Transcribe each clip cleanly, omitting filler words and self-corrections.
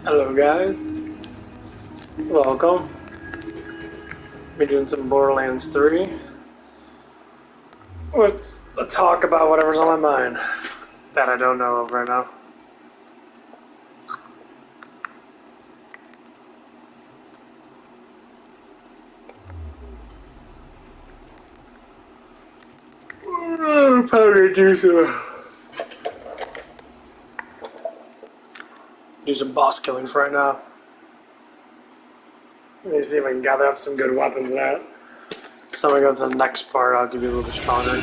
Hello guys, welcome. We're doing some Borderlands 3 with a talk about whatever's on my mind that I don't know of right now. I'm probably do some boss killings right now. Let me see if I can gather up some good weapons now. So I'm gonna go to the next part, I'll give you a little bit stronger.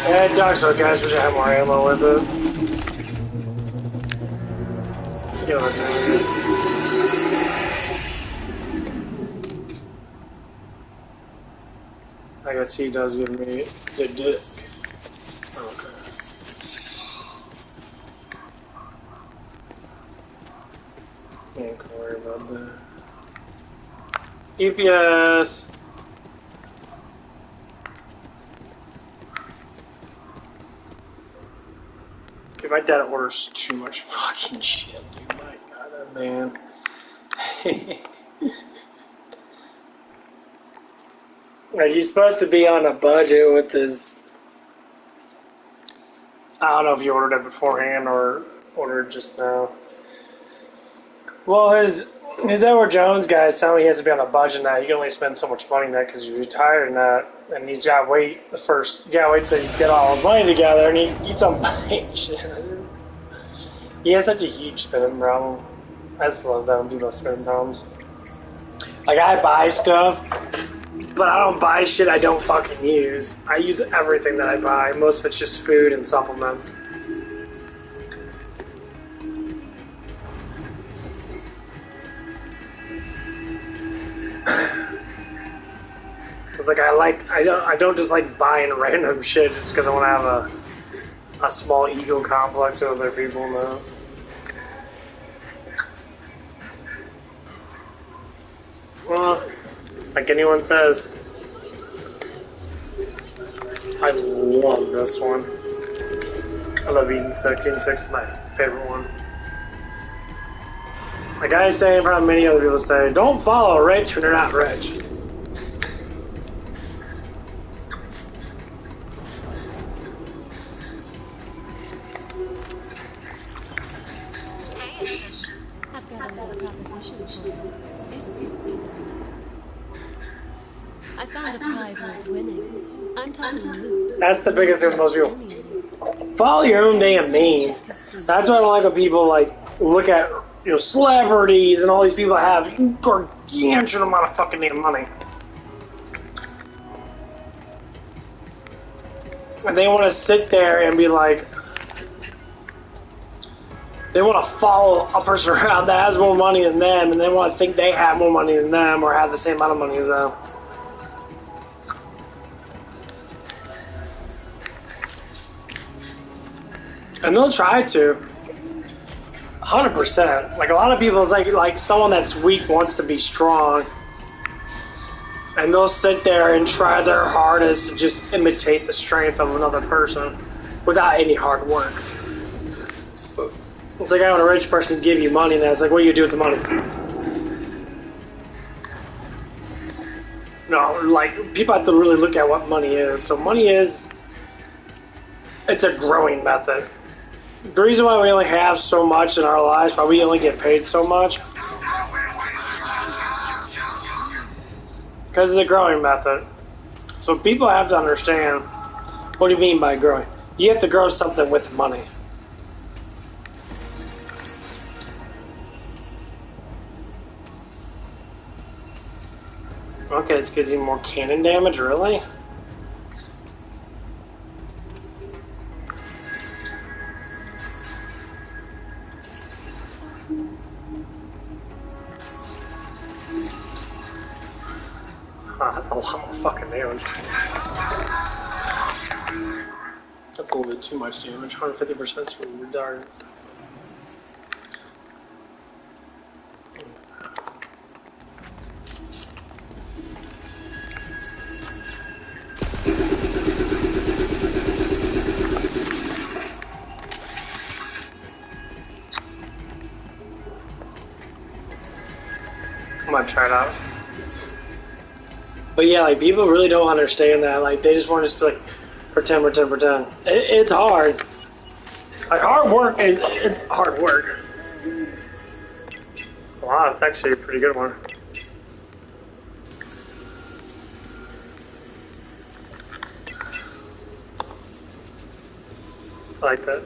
Yeah, dog so guys, wish I had more ammo with it. You know what I mean? I guess he does give me the dick. Okay. Can't worry about that. EPS. Dude, my dad orders too much fucking shit, dude. My god, that man. Like, he's supposed to be on a budget with his. I don't know if he ordered it beforehand or ordered just now. Well, his Edward Jones guy is telling me he has to be on a budget now. You can only spend so much money now because you're retired and that, and he's got to wait you got to wait till he's get all his money together, and he keeps on buying shit. He has such a huge spending problem. I just love that when people have spending problems. Like, I buy stuff, but I don't buy shit I don't fucking use. I use everything that I buy. Most of it's just food and supplements. It's like I don't just like buying random shit just because I want to have a small ego complex with other people. No. Well, like anyone says, I love this one. I love eating 16.6. It's my favorite one. Like I say in front of many other people say, don't follow rich when you're not rich. I've got another proposition for you. I found a prize worth winning. I'm talking loot. That's the biggest thing with most people. Follow your own damn means. That's why I don't like when people like look at celebrities and all these people have gargantuan amount of fucking damn money. And they want to sit there and be like, they want to follow a person around that has more money than them, and they want to think they have more money than them or have the same amount of money as them. And they'll try to. 100%. Like a lot of people, it's like someone that's weak wants to be strong. And they'll sit there and try their hardest to just imitate the strength of another person without any hard work. It's like when a rich person give you money, and it's like, what do you do with the money? No, like, people have to really look at what money is. So money is, it's a growing method. The reason why we only have so much in our lives, why we only get paid so much, because it's a growing method. So people have to understand, what do you mean by growing? You have to grow something with money. Okay, it's gives you more cannon damage, really? That's a lot of fucking damage. That's a little bit too much damage. 150% is really retarded. I'm gonna try it out. But yeah, like, people really don't understand that. Like, they just want to just be like, pretend. It's hard. Like, hard work, it's hard work. Wow, it's actually a pretty good one. I like that.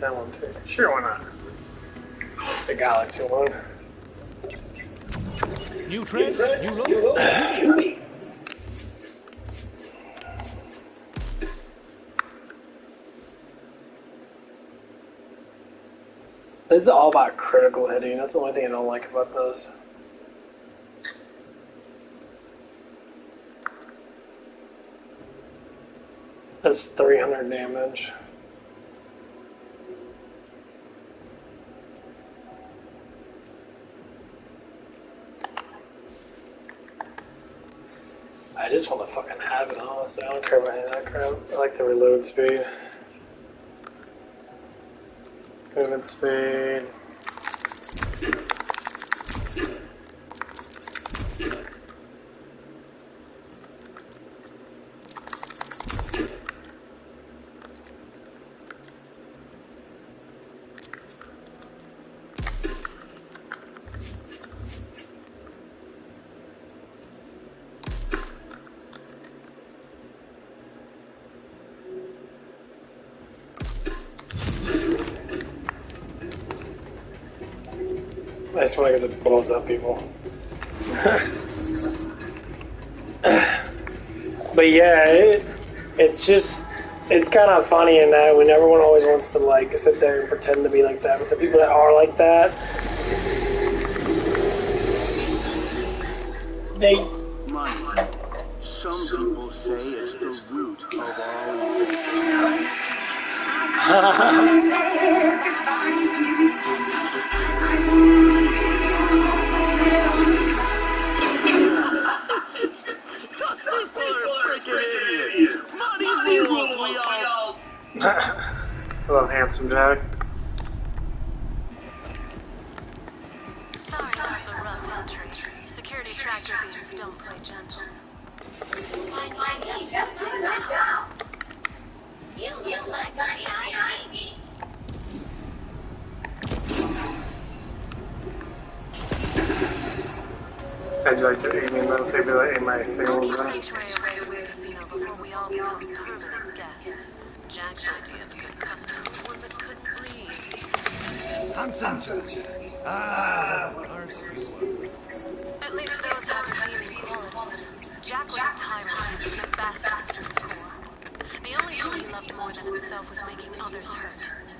That one too. Sure, why not? The Galaxy one. New trends, new look. This is all about critical hitting. That's the only thing I don't like about this. That's 300 damage. I just want to fucking have it, honestly. I don't care about any of that crap. I like the reload speed. Movement speed. I swear, because it blows up people. But yeah, it's just, it's kind of funny in that when everyone always wants to like sit there and pretend to be like that, but the people that are like that, they. Money. Some people say it's the root of all evil. I love Handsome Jack. Sorry about the rough entry. Security tractor beams don't play gentle. I just like to aim in those, maybe like aim my thing a little bit. Sanctuary away from the casino before we all become permanent guests. Jack's idea of good customers was one that couldn't breathe. At least those have redeeming qualities. Jack was a tyrant and a bastard to the core. The only thing he loved more than himself was making others hurt.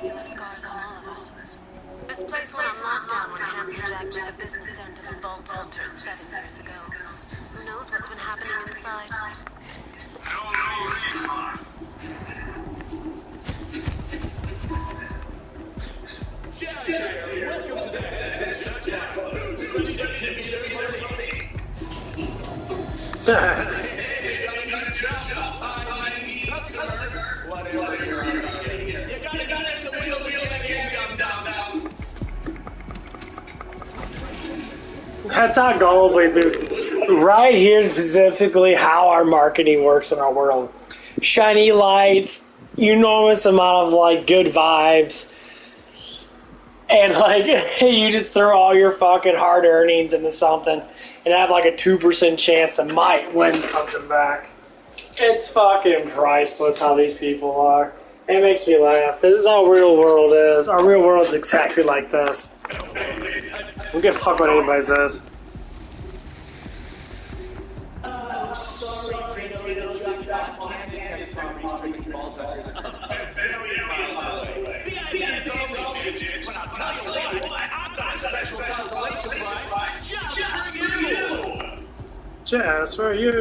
He left scars on all of us. This place went on lockdown when Handsome Jack did the business end of the Vault Hunters 7 years ago. Who knows what's been happening inside? Welcome to the Handsome Jack Club. Who's ready to give you their money? That's how gullible, dude. Right here specifically how our marketing works in our world. Shiny lights, enormous amount of like good vibes, and like you just throw all your fucking hard earnings into something and have like a 2% chance it might win something back. It's fucking priceless how these people are. It makes me laugh. This is how real world is. Our real world is exactly like this. Don't give a fuck what anybody says. Just for you.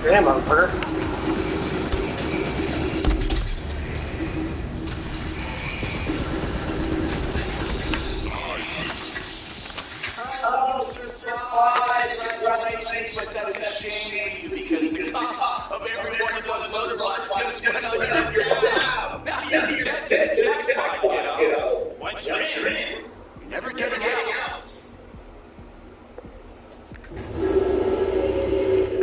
Damn, motherfucker. Congratulations, but that's a shame because the cost of every one of those motorbikes just went on your tab. Now you're dead to the jackpot, kiddo. Once you're in, you're never getting out.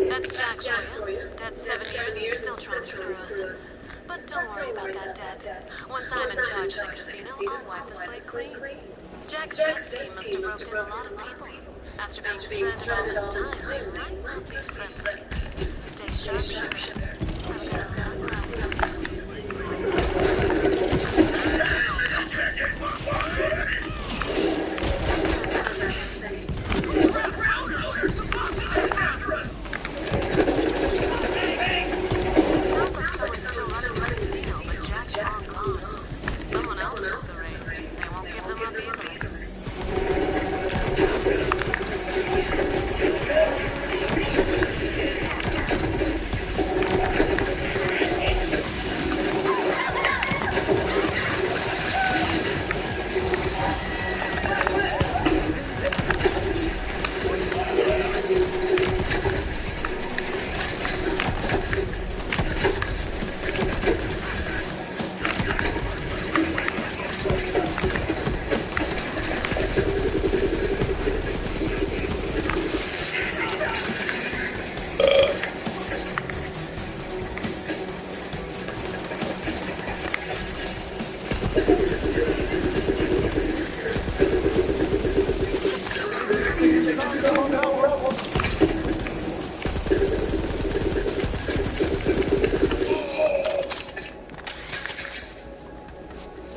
That's Jack for you. Dead 7 years and still trying to screw us. But don't worry about that debt. Once I'm in charge of the casino, I'll wipe the slate clean. Jack's team must have roped in a lot of people. After being stranded all this time, they might not be friendly. Sharpshooter. Sounds like someone's still running the casino, but Jack's long gone. If someone else took the reins, they won't give them up easily.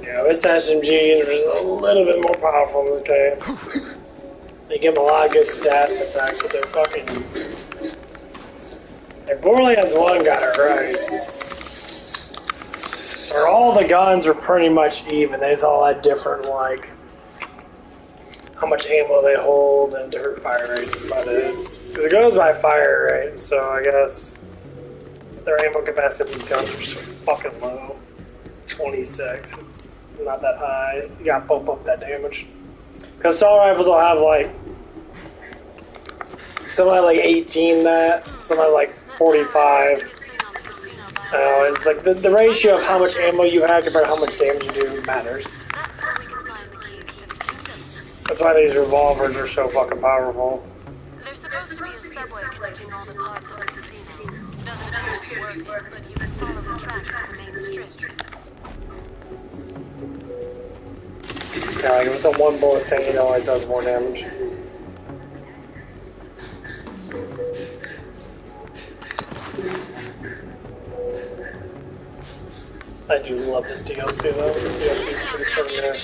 Yeah, this SMG is a little bit more powerful in this game. They give them a lot of good stats effects, but they're fucking. Like BorderLand's 1 got it right. Where all the guns are pretty much even. They just all had different, like, how much ammo they hold and different fire rates by the. Because it goes by fire rate, so I guess their ammo capacity of these guns are so fucking low. 26. It's not that high. You gotta bump up that damage. Because assault rifles will have like. Some have like 18 that, some have like 45. It's like the ratio of how much ammo you have compared to how much damage you do matters. That's where we can find the keys to the kingdom. That's why these revolvers are so fucking powerful. There's supposed to be a subway connecting all the parts of the casino. Doesn't appear to be working, but you can follow the tracks to the main strip. Yeah, like with the one bullet thing, it only does more damage. I do love this DLC though. This DLC is pretty fucking good.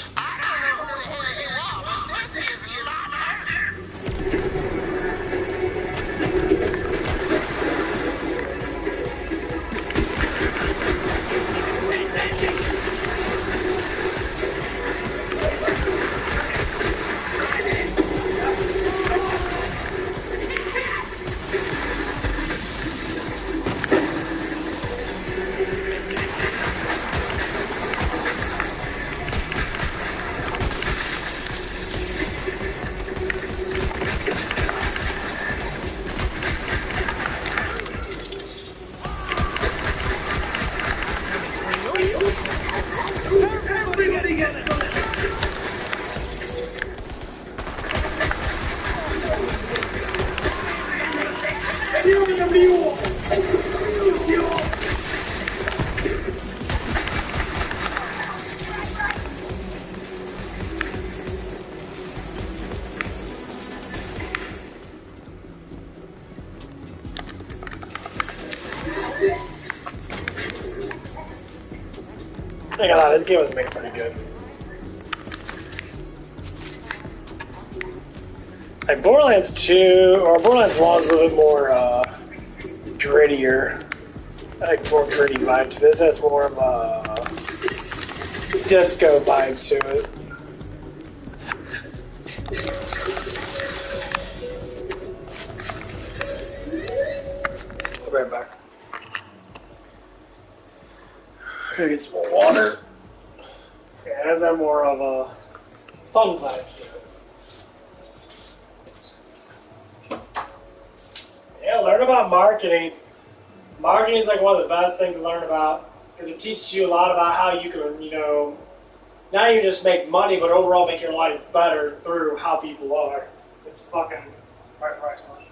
I ain't gonna lie, this game was made pretty good. Like Borderlands 2 or Borderlands 1 is a little bit more grittier. Like more gritty vibe to this. Has more of a disco vibe to it. I'll be right back. Gotta get some more water. Yeah, it has that more of a fun vibe to it. Yeah, learn about marketing. Marketing is like one of the best things to learn about because it teaches you a lot about how you can, not even just make money, but overall make your life better through how people are. It's fucking priceless.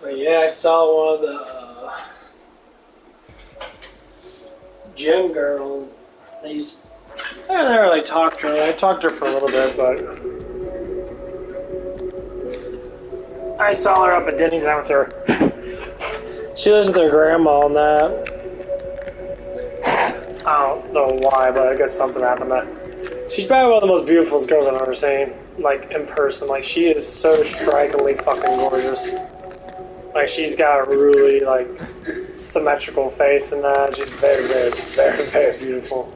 But yeah, I saw one of the gym girls. I never really talked to her. I talked to her for a little bit, but I saw her up at Denny's out with her. She lives with her grandma and that. I don't know why, but I guess something happened to her. She's probably one of the most beautiful girls I've ever seen, like, in person. Like, she is so strikingly fucking gorgeous. Like, she's got a really, like, symmetrical face and that. She's very, very, very, very beautiful.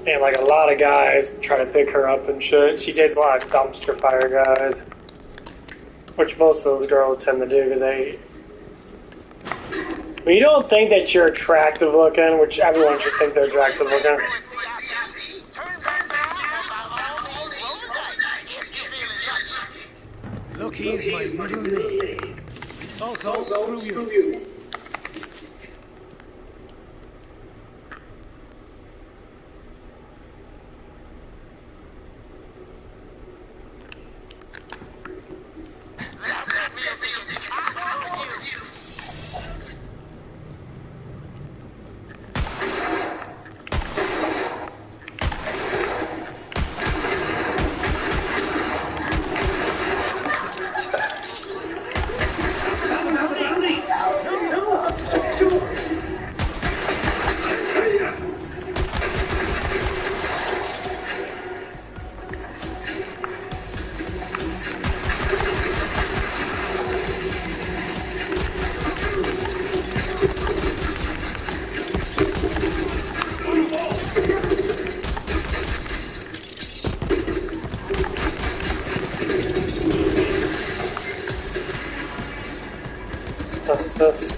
And, like, a lot of guys try to pick her up and shit. She dates a lot of dumpster fire guys. Which most of those girls tend to do, because when you don't think that you're attractive looking, which everyone should think they're attractive looking. Look, here's my middle name. Also, screw you. What's this?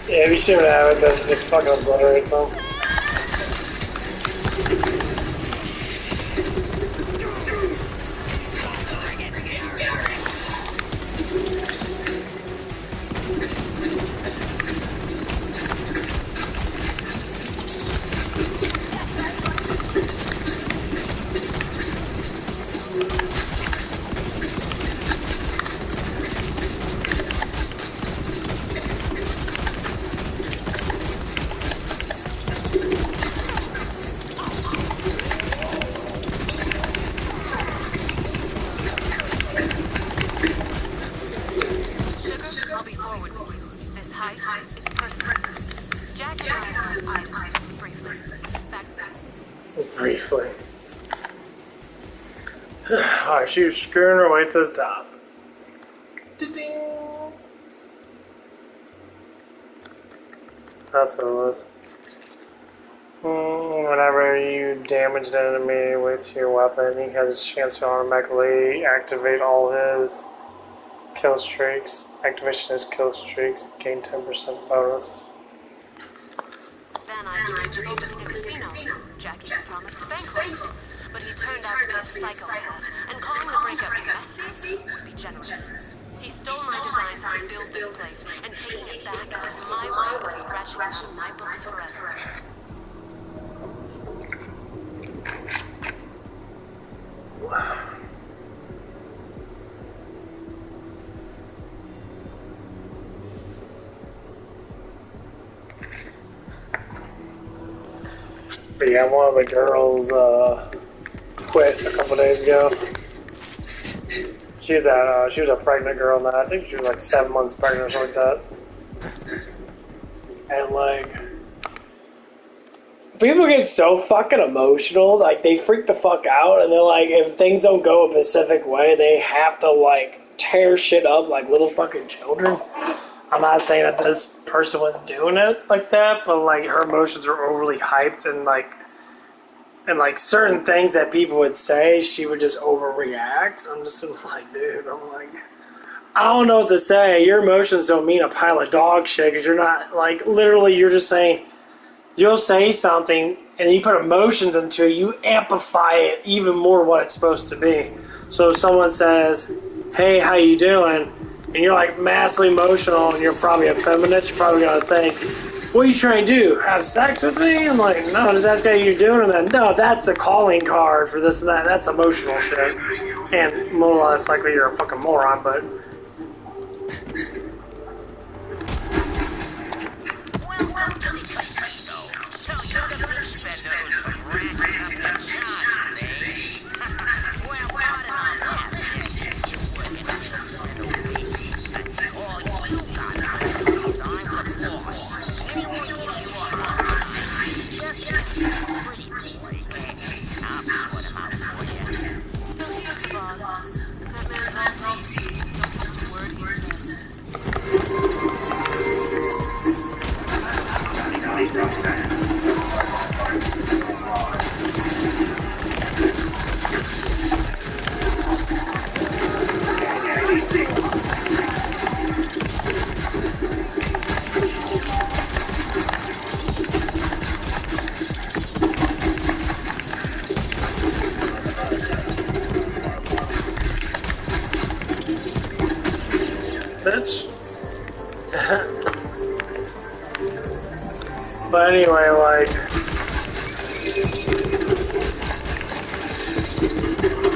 Yeah, we should have it. Doesn't just fucking obliterate some. Briefly. Alright, she was screwing her way to the top. Ding. That's what it was. Whenever you damage an enemy with your weapon, he has a chance to automatically activate all his kill streaks. Activation is kill streaks, gain 10% bonus. Then I dreamed of opening a casino. Jackie had promised to bankroll, but he turned out to be a psychopath, and calling the breakup messy would be generous. He stole my designs to build this place, and taking it back was my way of scratching my books forever. But yeah, one of the girls quit a couple days ago. She was a pregnant girl now. I think she was like 7 months pregnant or something like that. And like, people get so fucking emotional, like they freak the fuck out, and they're like, if things don't go a specific way, they have to like tear shit up like little fucking children. I'm not saying that this person was doing it like that, but like her emotions were overly hyped and like certain things that people would say, she would just overreact. I'm just like, dude, I'm like, I don't know what to say. Your emotions don't mean a pile of dog shit because you're not like literally. You're just saying you'll say something and you put emotions into it. You amplify it even more what it's supposed to be. So if someone says, "Hey, how you doing?" and you're like massively emotional and you're probably effeminate, you're probably gonna think, "What are you trying to do? Have sex with me?" I'm like, "No, just ask how you're doing." And then, no, that's a calling card for this and that. That's emotional shit. And more or less likely you're a fucking moron, but. Bitch. But anyway, like,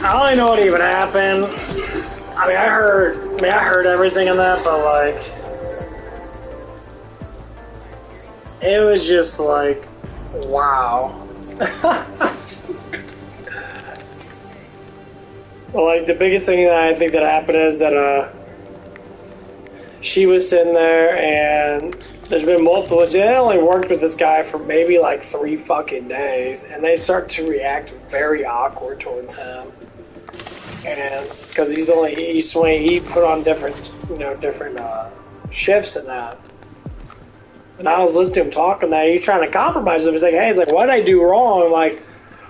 I don't really know what even happened. I heard everything in that, but like, it was just like, wow. Well, like, the biggest thing that I think that happened is that, she was sitting there and there's been multiple, they only worked with this guy for maybe like 3 fucking days and they start to react very awkward towards him. And because he put on different shifts and that. And I was listening to him talking that he's trying to compromise him. He's like, hey, it's like, what did I do wrong? I'm like,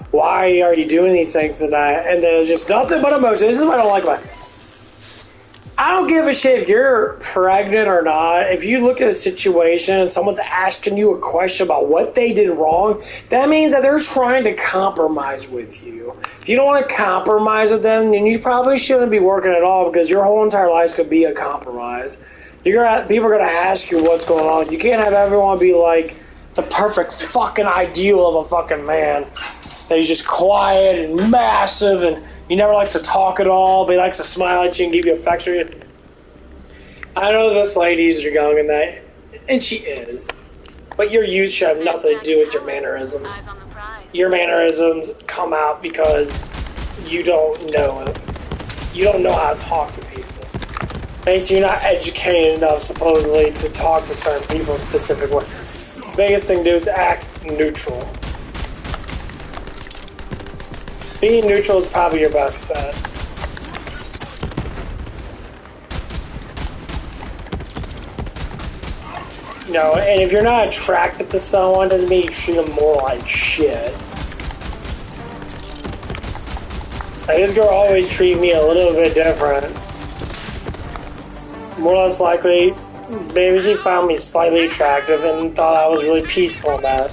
why are you doing these things? And then it's just nothing but emotion. This is what I don't like about it. I don't give a shit if you're pregnant or not. If you look at a situation and someone's asking you a question about what they did wrong, that means that they're trying to compromise with you. If you don't want to compromise with them, then you probably shouldn't be working at all because your whole entire life could be a compromise. People are going to ask you what's going on. You can't have everyone be like the perfect fucking ideal of a fucking man. That he's just quiet and massive and he never likes to talk at all, but he likes to smile at you and give you affection. I know this lady's young and that, and she is, but your youth should have nothing to do with your mannerisms. Your mannerisms come out because you don't know it. You don't know how to talk to people. Basically, you're not educated enough, supposedly, to talk to certain people a specific way. The biggest thing to do is act neutral. Being neutral is probably your best bet. No, and if you're not attracted to someone, doesn't mean you treat them more like shit. Like, this girl always treated me a little bit different. More or less likely, maybe she found me slightly attractive and thought I was really peaceful in that.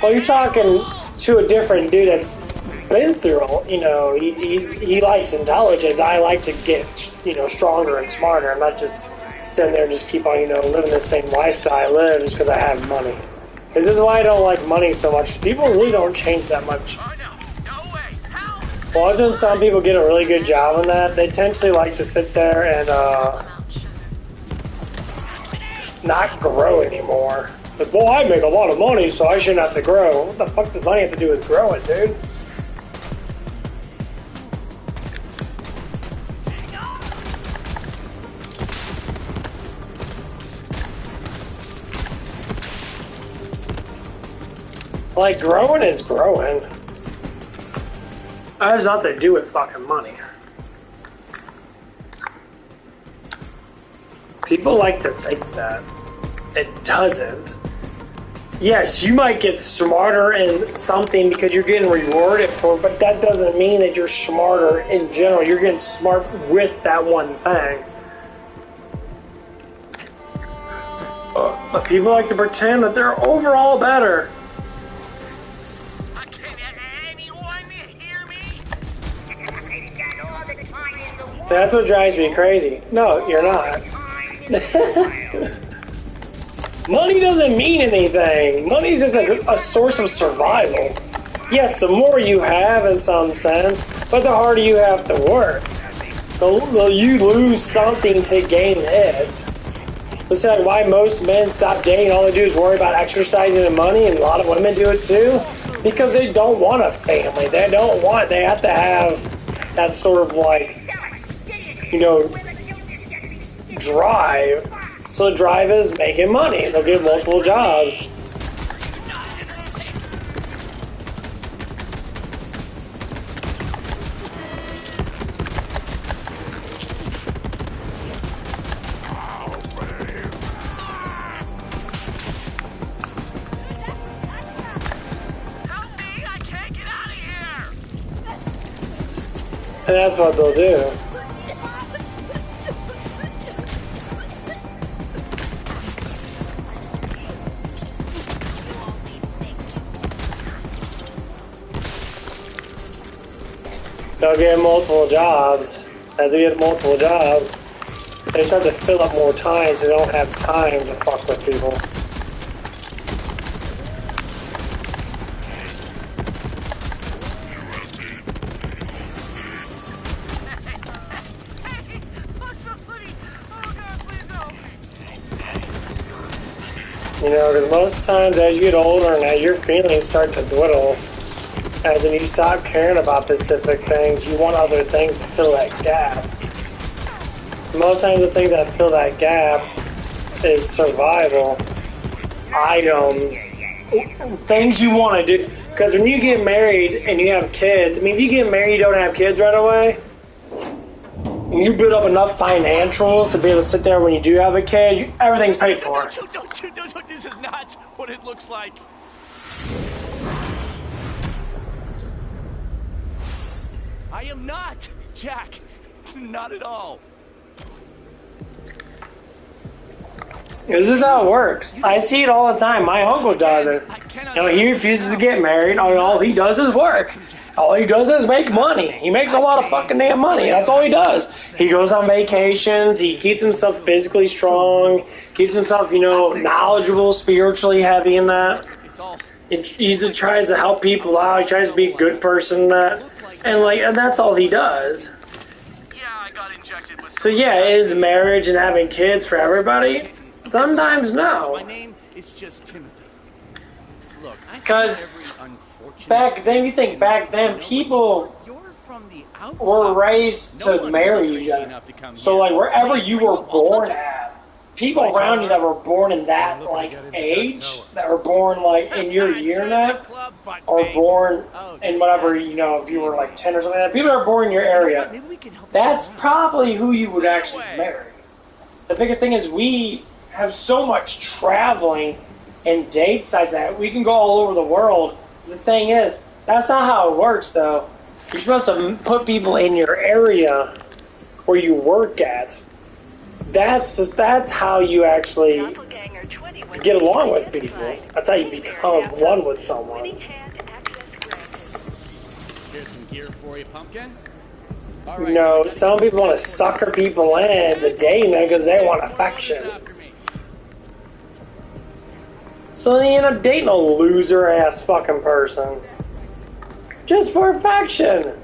Well, you're talking to a different dude that's been through, he likes intelligence. I like to get, stronger and smarter. I'm not just sitting there and just keep on, living the same lifestyle I live just because I have money. This is why I don't like money so much. People really don't change that much. Watching some people get a really good job in that, they tend to like to sit there and not grow anymore. But, well, I make a lot of money, so I shouldn't have to grow. What the fuck does money have to do with growing, dude? Like, growing is growing. That has nothing to do with fucking money. People like to think that. It doesn't. Yes, you might get smarter in something because you're getting rewarded for it, but that doesn't mean that you're smarter in general. You're getting smart with that one thing. But people like to pretend that they're overall better. Can anyone hear me? That's what drives me crazy. No, you're not. Money doesn't mean anything. Money's just a source of survival. Yes, the more you have in some sense, but the harder you have to work. You lose something to gain it. So it's like why most men stop dating. All they do is worry about exercising and money, and a lot of women do it too. Because they don't want a family. They have to have that sort of like, you know, drive. So the drive is making money. They'll get multiple jobs. Help me! I can't get out of here! And that's what they'll do. They'll get multiple jobs. As they get multiple jobs, they start to fill up more time, so they don't have time to fuck with people. Hey! Look, somebody! Oh God, please help me! You know, because most times as you get older now, your feelings start to dwindle. As in, you stop caring about specific things. You want other things to fill that gap. Most times the things that fill that gap is survival, items, things you want to do. Because when you get married and you have kids, I mean, if you get married, you don't have kids right away, and you build up enough financials to be able to sit there when you do have a kid, everything's paid for. Don't, this is not what it looks like. I am not, Jack. Not at all. This is how it works. I see it all the time. My uncle does it. You know, he refuses to get married. All he does is work. All he does is make money. He makes a lot of fucking damn money. That's all he does. He goes on vacations. He keeps himself physically strong. Keeps himself, you know, knowledgeable, spiritually heavy in that. He tries to help people out. He tries to be a good person in that. And that's all he does. Yeah, I got injected with. So yeah, is marriage and having kids for everybody? Sometimes no. My name is just Timothy. Look, Because back then, you think back then, people were raised to marry each other. So like wherever you were born at, people around you that were born in that like age, that were born like in your year now, or born in whatever, you know, if you were like 10 or something like that, people that are born in your area, that's probably who you would actually marry. The biggest thing is we have so much traveling and date sites that we can go all over the world. The thing is, that's not how it works though. You're supposed to put people in your area where you work at. That's how you actually get along with people. That's how you become one with someone. Here's some gear for you, pumpkin. You know, some people want to sucker people in to dating them because they want affection. So they end up dating a loser-ass fucking person. Just for affection.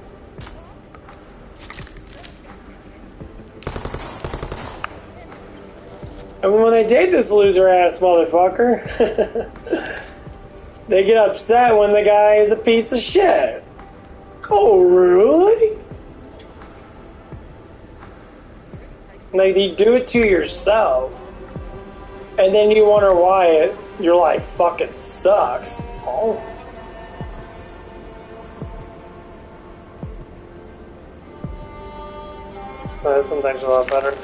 And when they date this loser-ass motherfucker, they get upset when the guy is a piece of shit. Oh, really? Like, you do it to yourself. And then you wonder why your life fucking sucks. Oh. Well, this one's actually a lot better.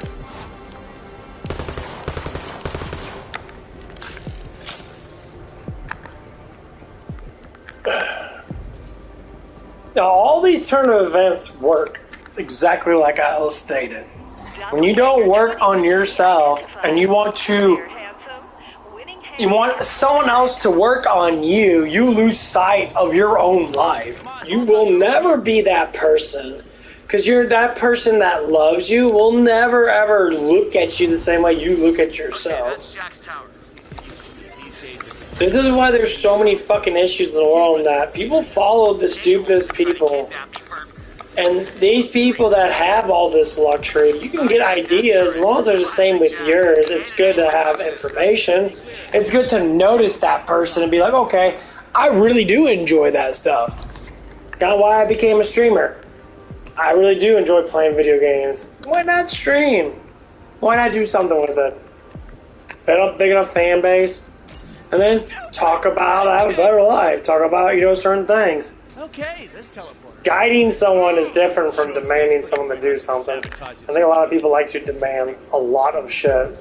all these tournament events work exactly like I stated. When you don't work on yourself and you want someone else to work on you, you lose sight of your own life. You will never be that person. Because you're that person that loves you will never ever look at you the same way you look at yourself. This is why there's so many fucking issues in the world that people follow the stupidest people. And these people that have all this luxury, you can get ideas as long as they're the same with yours. It's good to have information. It's good to notice that person and be like, okay, I really do enjoy that stuff. It's kind of why I became a streamer. I really do enjoy playing video games. Why not stream? Why not do something with it? Big enough fan base. And then talk about have a better life. Talk about, certain things. Okay, let's teleport. Guiding someone is different from demanding someone to do something. I think a lot of people like to demand a lot of shit.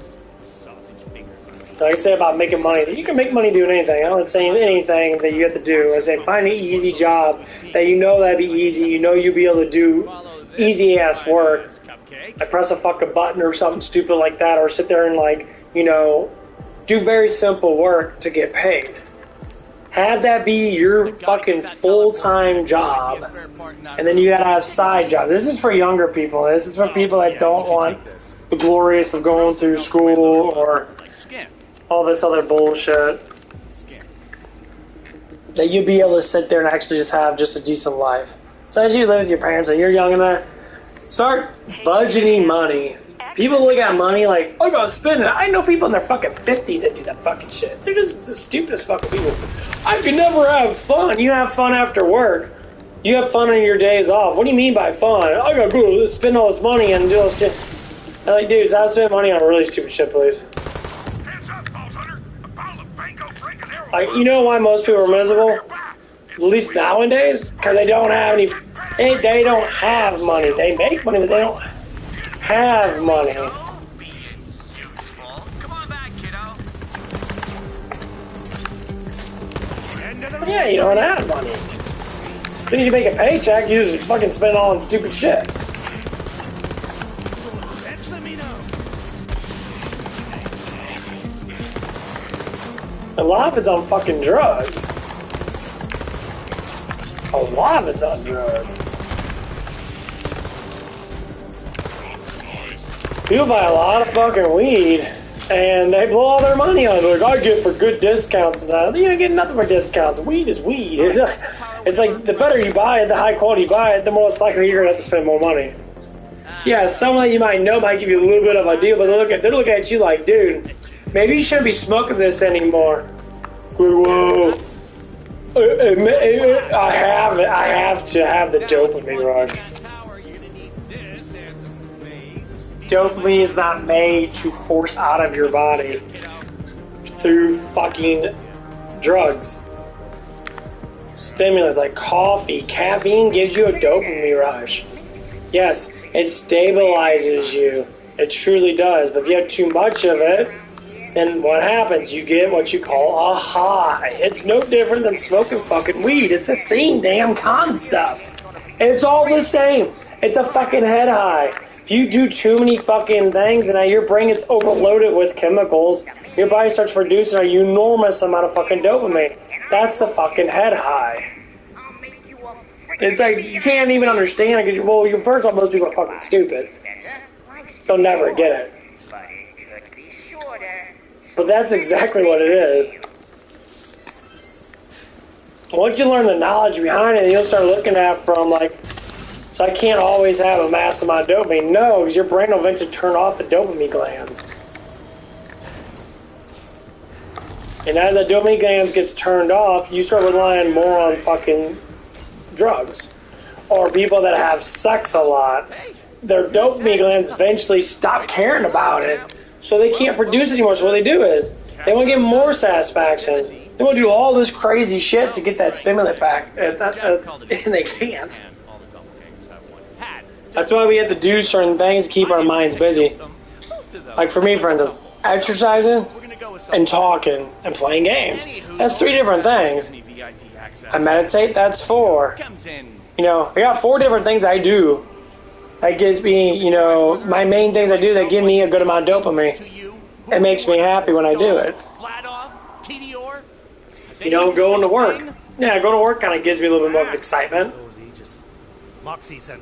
Like I say about making money, you can make money doing anything. I'm not saying anything that you have to do. I say find an easy job that that'd be easy. You'll be able to do easy ass work. Like press a fucking button or something stupid like that, or sit there and do very simple work to get paid. Have that be your fucking full-time job, and then you gotta have side jobs. This is for younger people. This is for people that don't want the glorious of going through school or all this other bullshit. That you'll be able to sit there and actually just have just a decent life. So as you live with your parents and you're young enough, start budgeting money. People look at money like, oh, I gotta spend it. I know people in their fucking 50s that do that fucking shit. They're just the stupidest fucking people. I could never have fun. You have fun after work. You have fun on your days off. What do you mean by fun? I gotta go spend all this money and do all this shit. I'm like, dude, stop spending money on really stupid shit, please. Like, you know why most people are miserable? At least nowadays? Because they don't have any... They don't have money. They make money, but they don't have money. Yeah, you don't have money. As soon as you make a paycheck, you just fucking spend all on stupid shit. A lot of it's on fucking drugs. A lot of it's on drugs. People buy a lot of fucking weed, and they blow all their money on it. Like, I get for good discounts. You don't get nothing for discounts. Weed is weed. It's like, the better you buy it, the high quality you buy it, the more likely you're going to have to spend more money. Yeah, someone that you might know might give you a little bit of a deal, but they're looking at you like, dude, maybe you shouldn't be smoking this anymore. Whoa. I have to have the dopamine rush. Dopamine is not made to force out of your body through fucking drugs. Stimulants like coffee, caffeine gives you a dopamine rush. Yes, it stabilizes you. It truly does. But if you have too much of it, then what happens? You get what you call a high. It's no different than smoking fucking weed. It's the same damn concept. It's all the same. It's a fucking head high. If you do too many fucking things and now your brain gets overloaded with chemicals, your body starts producing an enormous amount of fucking dopamine. That's the fucking head high. It's like, you can't even understand it because, well, first of all, most people are fucking stupid. They'll never get it. But that's exactly what it is. Once you learn the knowledge behind it, you'll start looking at it from like, so I can't always have a mass amount of dopamine. No, because your brain will eventually turn off the dopamine glands. And as the dopamine glands gets turned off, you start relying more on fucking drugs. Or people that have sex a lot. Their dopamine glands eventually stop caring about it. So they can't produce anymore. So what they do is, they want to get more satisfaction. They want to do all this crazy shit to get that stimulant back. And they can't. That's why we have to do certain things to keep our minds busy. Like for me, for instance, exercising and talking and playing games. That's 3 different things. I meditate, that's 4. You know, I got 4 different things I do that gives me, you know, my main things I do that give me a good amount of dopamine. It makes me happy when I do it. You know, going to work. Yeah, going to work kind of gives me a little bit more of excitement.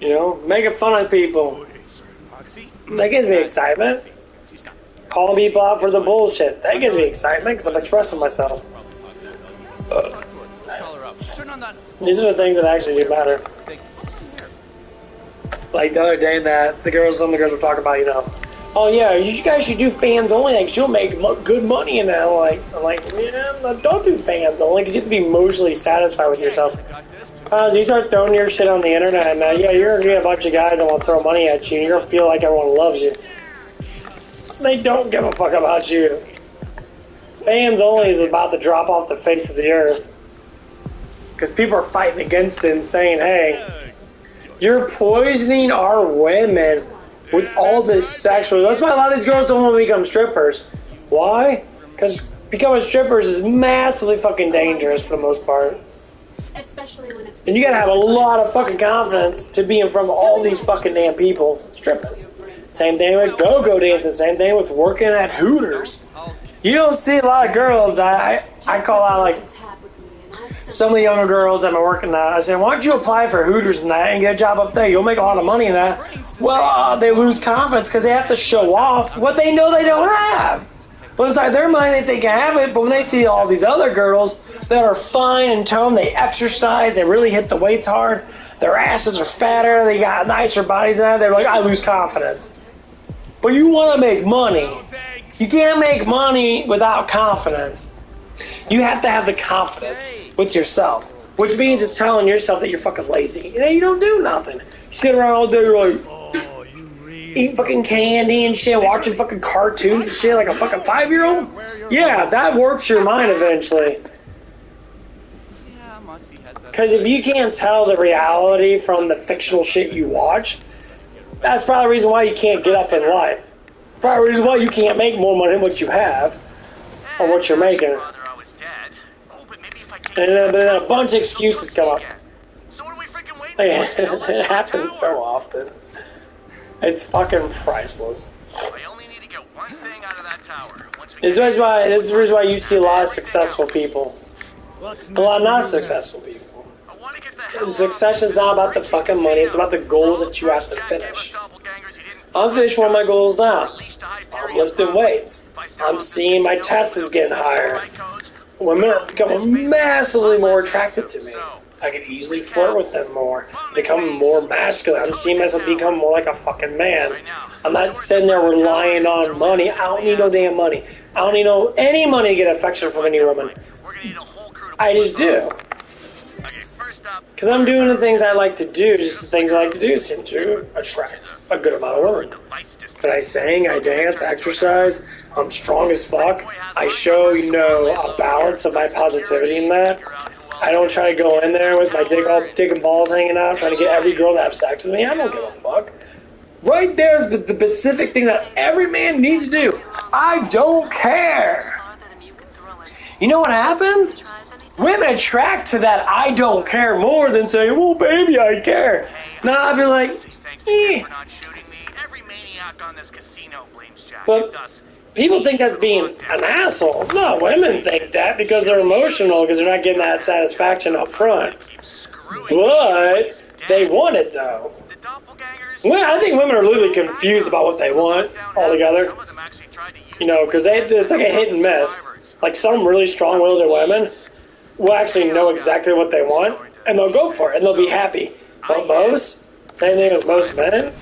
You know, making fun of people. That gives me excitement. Calling people out for the bullshit. That gives me excitement because I'm expressing myself. These are the things that actually do matter. Like the other day that some of the girls were talking about, you know, oh yeah, you guys should do fans only, like you'll make good money in that. I'm like, yeah, don't do fans only because you have to be emotionally satisfied with yourself. You start throwing your shit on the internet, and yeah, you're gonna get a bunch of guys that want to throw money at you, and you're gonna feel like everyone loves you. They don't give a fuck about you. Fans only is about to drop off the face of the earth because people are fighting against it and saying, hey, you're poisoning our women with all this sexual. That's why a lot of these girls don't want to become strippers. Why? Because becoming strippers is massively fucking dangerous for the most part. And you gotta have a lot of fucking confidence to be in front of all these fucking damn people stripping. Same thing with go-go dancing. Same thing with working at Hooters. You don't see a lot of girls that I call out, like some of the younger girls that are working that. I say, why don't you apply for Hooters and that and get a job up there? You'll make a lot of money in that. Well, they lose confidence because they have to show off what they know they don't have. But inside their mind, they think they have it. But when they see all these other girls that are fine and toned, they exercise, they really hit the weights hard, their asses are fatter, they got nicer bodies than that, they're like, I lose confidence. But you want to make money. You can't make money without confidence. You have to have the confidence with yourself, which means it's telling yourself that you're fucking lazy. You know, you don't do nothing. You sit around all day, you're like, eating fucking candy and shit, watching fucking cartoons and shit like a fucking 5-year-old? Yeah, that warps your mind eventually. Because if you can't tell the reality from the fictional shit you watch, that's probably the reason why you can't get up in life. Probably the reason why you can't make more money than what you have, or what you're making. And then a bunch of excuses come up. It happens so often. It's fucking priceless. This is why you see a lot of successful people. A lot of not successful people. And success is not about the fucking money, it's about the goals that you have to finish. I'm finishing one of my goals now. I'm lifting weights. I'm seeing my tests getting higher. Women are becoming massively more attracted to me. I can easily flirt with them more, become more masculine. I'm seeing myself become more like a fucking man. I'm not sitting there relying on money. I don't need no damn money. I don't need any money to get affection from any woman. I just do. Because I'm doing the things I like to do, just the things I like to do seem to attract a good amount of women. But I sing, I dance, exercise, I'm strong as fuck. I show, a balance of my positivity in that. I don't try to go in there with my dick and balls hanging out, trying to get every girl to have sex with me. I don't give a fuck. Right there's the specific thing that every man needs to do. I don't care. You know what happens? Women attract to that I don't care more than saying, well, baby, I care. Now I'd be like, eh. But people think that's being an asshole. No, women think that because they're emotional, because they're not getting that satisfaction up front. But they want it, though. Well, I think women are literally confused about what they want altogether. Because it's like a hit and miss. Like some really strong-willed women will actually know exactly what they want, and they'll go for it, and they'll be happy. But most, same thing with most men,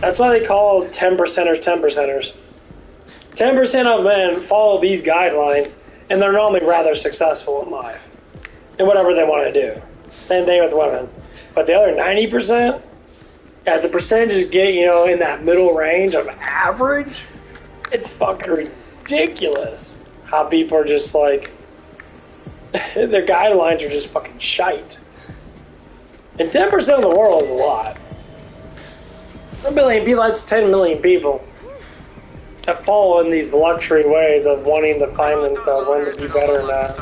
that's why they call 10%ers 10%ers. 10% of men follow these guidelines, and they're normally rather successful in life, in whatever they want to do. Same thing with women. But the other 90%, as the percentages get, in that middle range of average, it's fucking ridiculous how people are just like, their guidelines are just fucking shite. And 10% of the world is a lot. 1 billion people, that's 10 million people that fall in these luxury ways of wanting to find themselves, wanting to be better than that.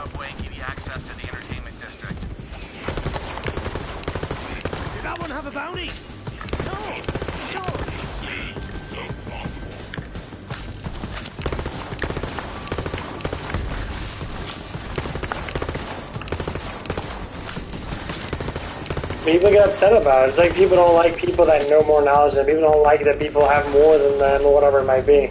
bounty? No. Sure. People get upset about it. It's like people don't like people that know more knowledge than them. People don't like that people have more than them or whatever it might be.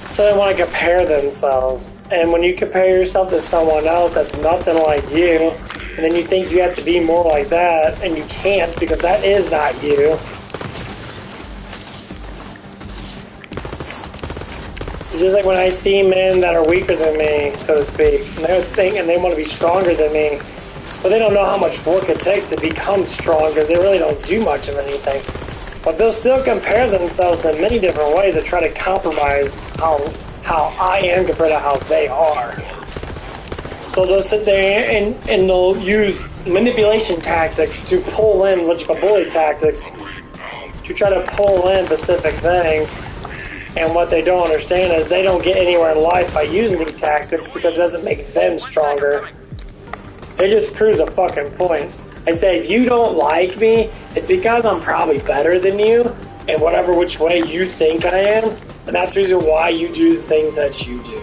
So they want to compare themselves. And when you compare yourself to someone else that's nothing like you, and then you think you have to be more like that, and you can't because that is not you. It's just like when I see men that are weaker than me, so to speak, and they want to be stronger than me, but they don't know how much work it takes to become strong because they really don't do much of anything. But they'll still compare themselves in many different ways to try to compromise how I am compared to how they are. So they'll sit there and they'll use manipulation tactics to pull in, which are bully tactics, to try to pull in specific things. And what they don't understand is they don't get anywhere in life by using these tactics because it doesn't make them stronger. It just proves a fucking point. I say, if you don't like me, it's because I'm probably better than you in whatever which way you think I am. And that's the reason why you do the things that you do.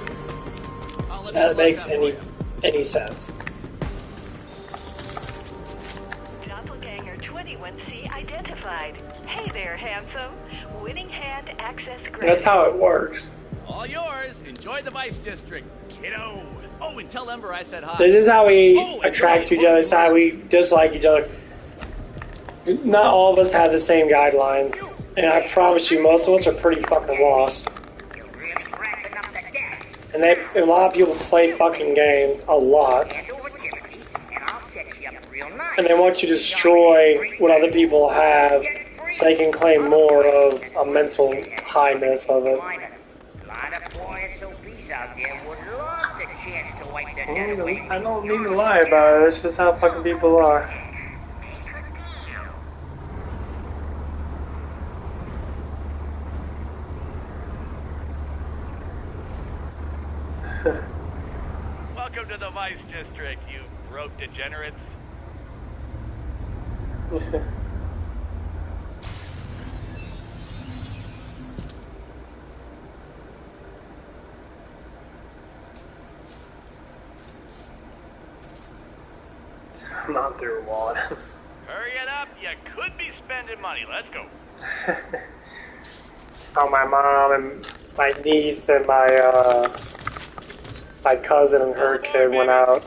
That makes any sense. Doppelganger 21C identified. Hey there, handsome. Winning hand access granted. That's how it works. All yours. Enjoy the Vice District, kiddo. Oh, and tell Ember I said hi. This is how we attract to each other. This is how we dislike each other. Not all of us have the same guidelines. And I promise you, most of us are pretty fucking lost. And a lot of people play fucking games a lot. And they want you to destroy what other people have so they can claim more of a mental highness of it. I don't mean to lie about it, it's just how fucking people are. Welcome to the Vice District, you broke degenerates. I'm not through one. Hurry it up, you could be spending money. Let's go. Oh, my mom and my niece and my cousin and her kid went out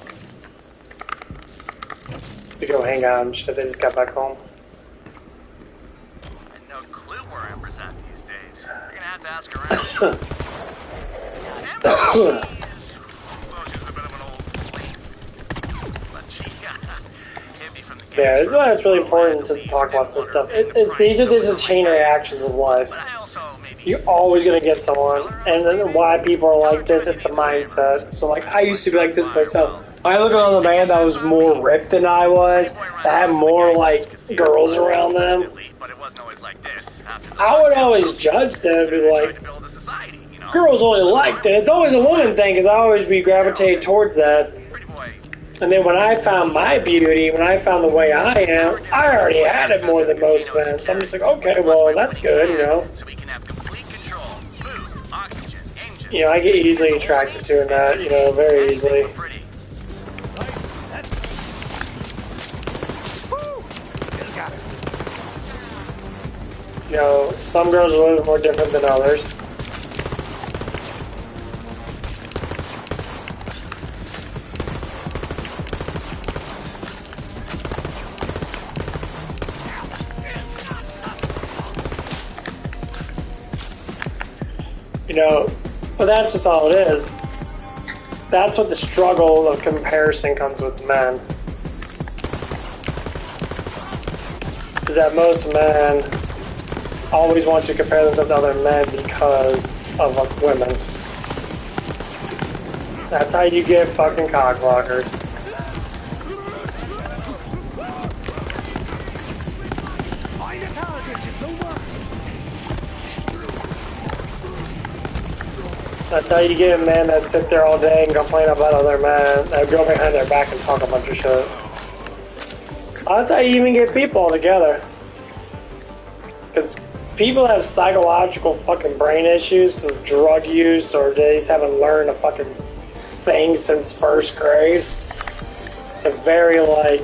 to go hang out and shit. They just got back home. And no clue where Ember's at these days. You're gonna have to ask around. Ember, well, she's a bit of an old flame. But she hit me from the Yeah, this is why it's really important to talk about this stuff. These are just the chain reactions of life. But I also maybe You're always gonna get someone, and then why people are like this, it's the mindset. So like, I used to be like this myself. I look at another man that was more ripped than I was, that had more like girls around them. but it wasn't always like this. I would always judge them and be like, to build a society, you know. girls only like that. It's always a woman thing, because I always be gravitated towards that. Pretty boy. And then when I found my beauty, when I found the way I am, I already had it more than most men. So I'm just like, okay, well, that's good, you know. So we can have complete control. Food, oxygen, engine. You know, I get easily attracted to that, you know, very easily. Pretty. You know, some girls are a little bit more different than others. You know, but that's just all it is. That's what the struggle of comparison comes with men. Is that most men always want to compare themselves to other men because of women. That's how you get fucking cockblockers. Find a target, it's over. That's how you get men that sit there all day and complain about other men, that go behind their back and talk a bunch of shit. That's how you even get people together. Because people have psychological fucking brain issues because of drug use, or they just haven't learned a fucking thing since first grade. They're very, like,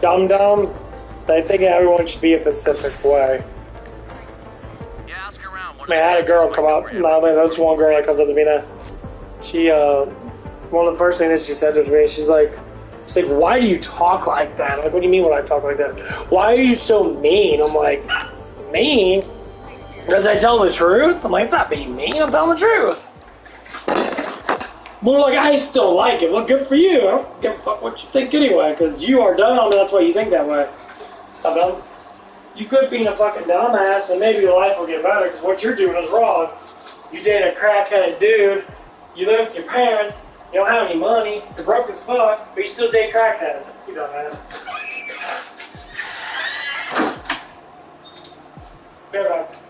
dumb. They think everyone should be a specific way. Yeah, ask around. I had a girl come up. No, man, that's one girl that comes up to me now. She, one of the first things she said to me, she's like, why do you talk like that? I'm like, what do you mean when I talk like that? Why are you so mean? I'm like, mean? Because I tell the truth? I'm like, it's not being mean, I'm telling the truth. More like, I still like it. Well, good for you. I don't give a fuck what you think anyway, because you are dumb, and that's why you think that way. I'm dumb. You could be a fucking dumbass, and maybe your life will get better, because what you're doing is wrong. You date a crackheaded dude, you live with your parents, you don't have any money, you're broke as fuck, but you still date crackheads. You dumbass. Be right back.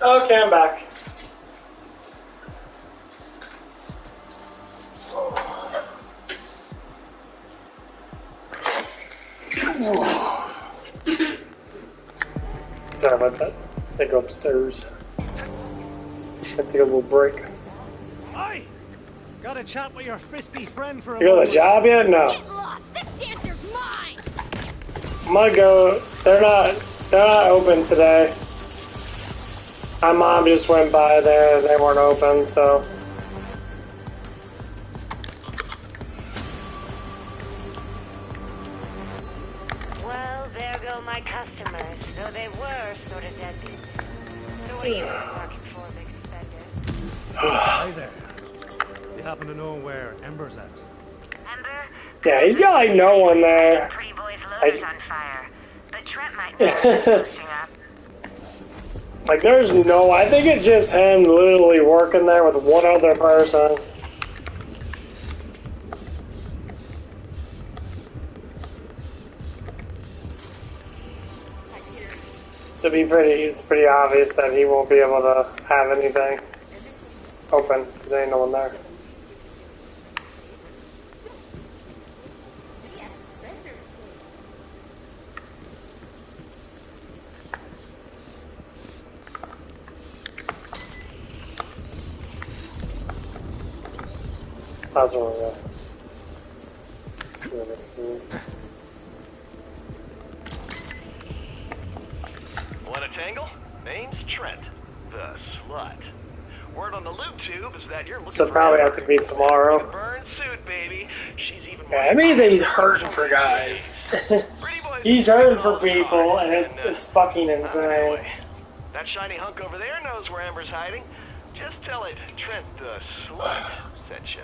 Okay, I'm back. Sorry about that. I go upstairs. I take a little break. Oi! Got a chat with your frisky friend for a You got moment. the job yet? No. Get lost! This dancer's mine! I'm gonna go. They're not open today. My mom just went by there. They weren't open, so. Well, there go my customers, though they were sort of deadbeats. So what are you working for, big spender? Hi there. You happen to know where Ember's at? Ember? Yeah, he's got like no one there. Pretty boy's load is on fire, but Trent might know what's posting up. Like, there's no. I think it's just him literally working there with one other person. It's pretty obvious that he won't be able to have anything open because there ain't no one there. That's wrong. Want a tangle? Name's Trent, the slut. Word on the loot tube is that you're looking So for probably Ember. have to be tomorrow. Burn suit, baby. She's even Yeah, that means that he's hurting for guys. He's hurting for people, and it's fucking insane. Anyway, that shiny hunk over there knows where Ember's hiding. Just tell it Trent the slut sent you.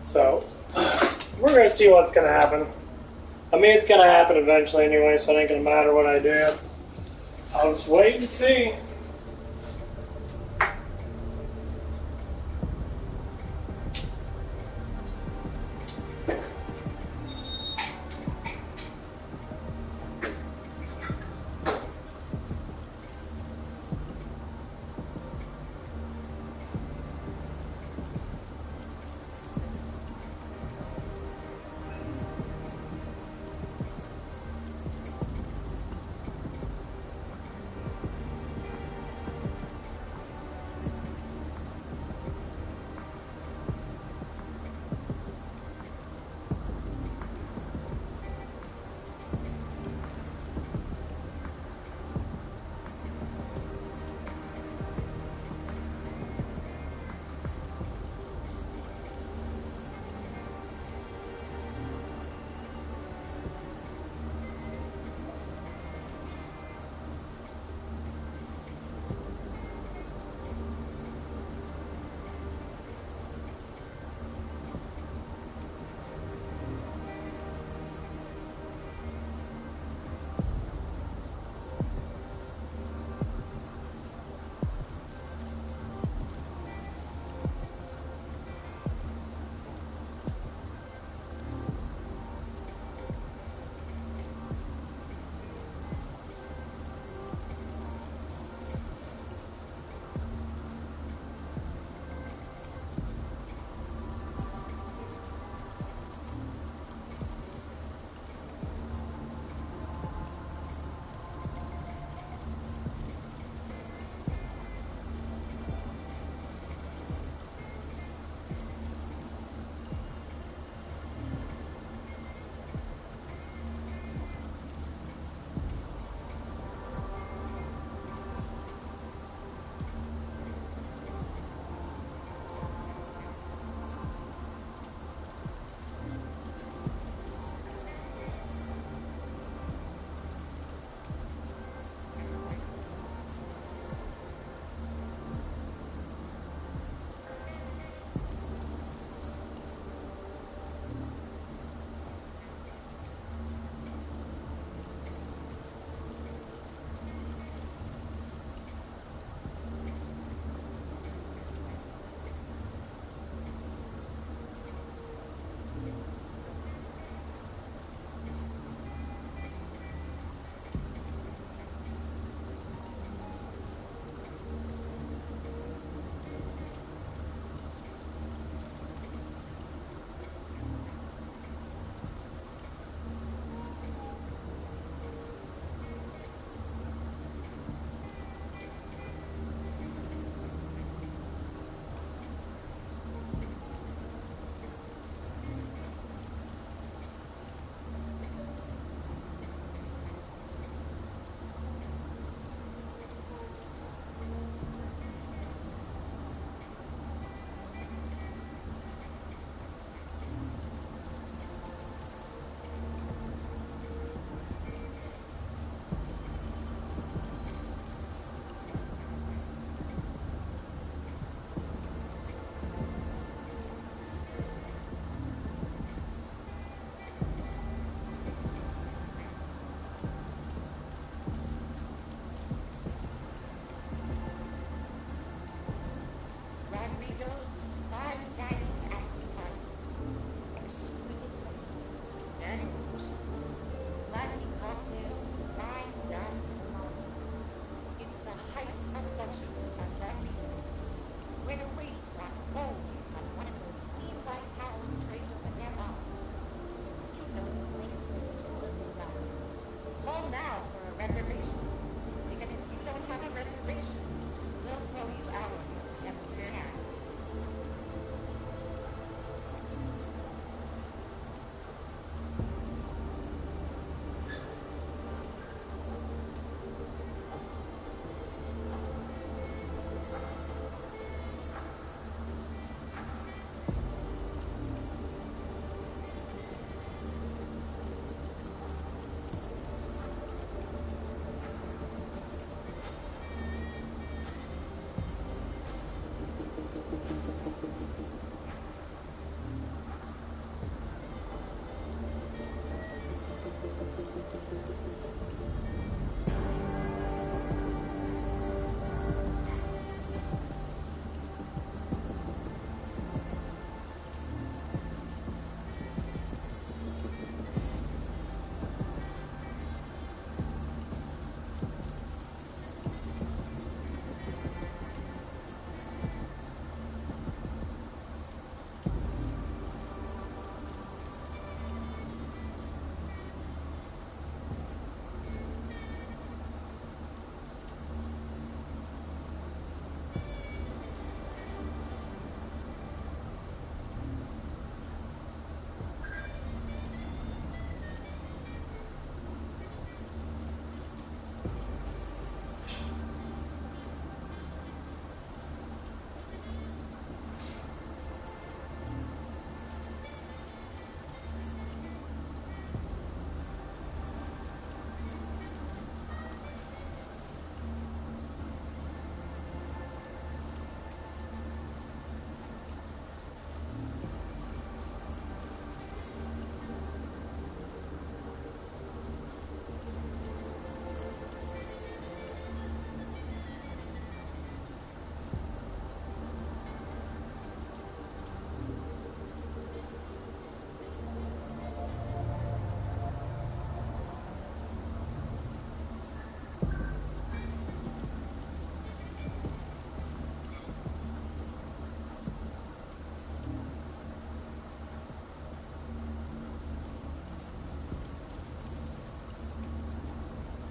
So, we're gonna see what's gonna happen. I mean, it's gonna happen eventually anyway, so it ain't gonna matter what I do. I'll just wait and see.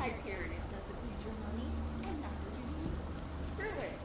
Hyperion doesn't need your money, and neither do you. Screw it.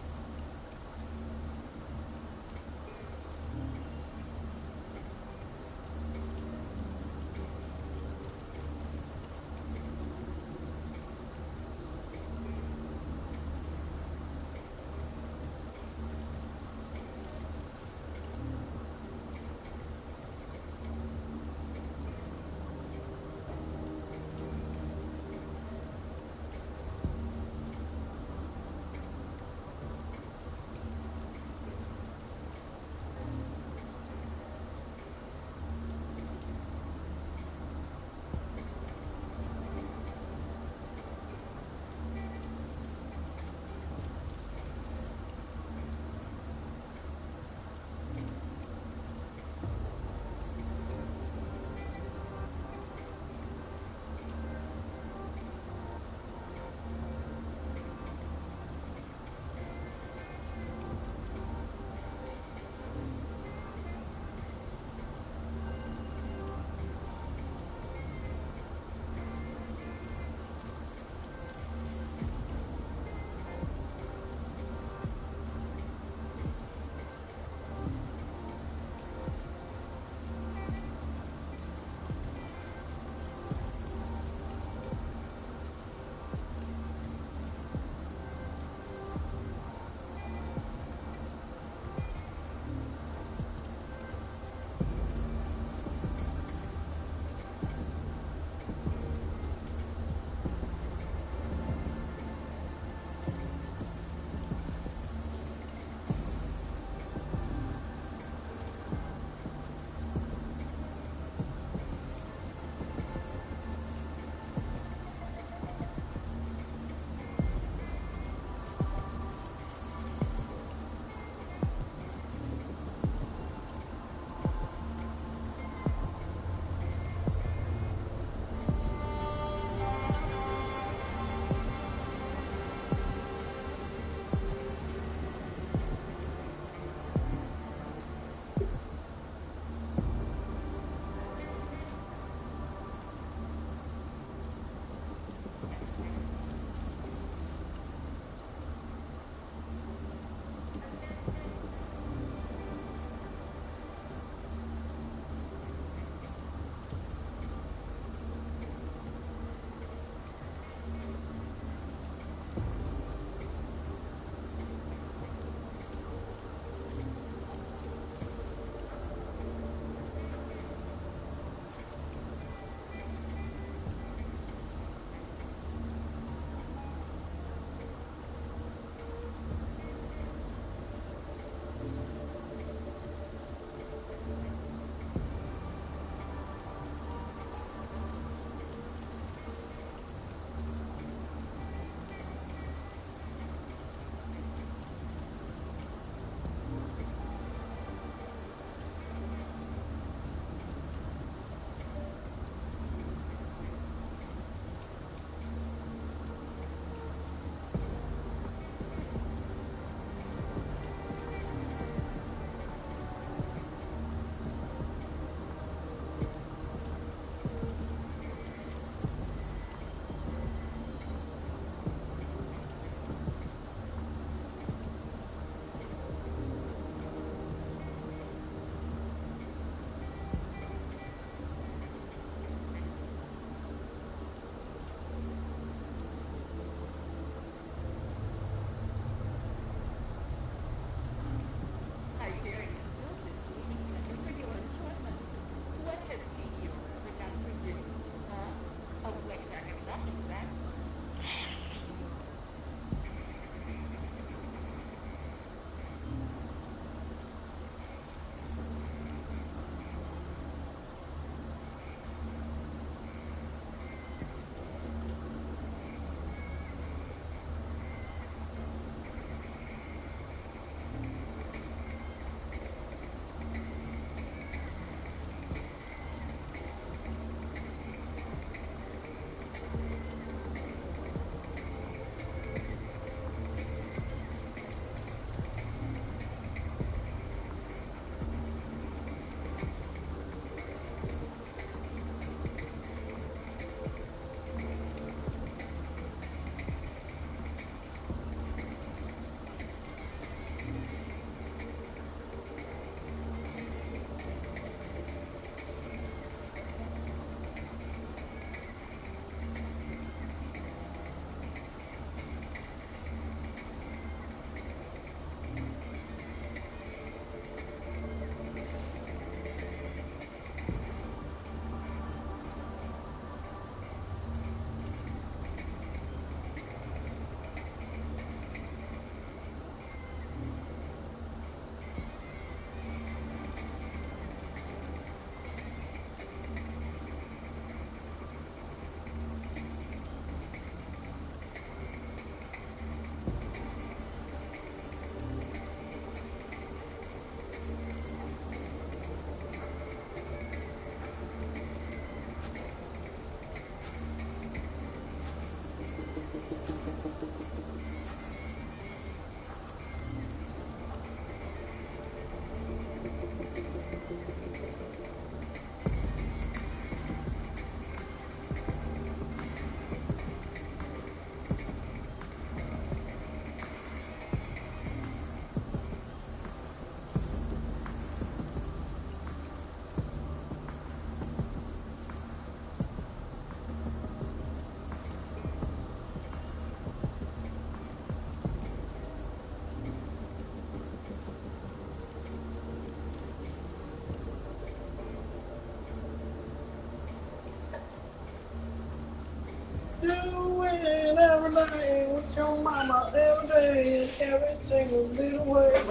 every day with your mama every day in every single little way.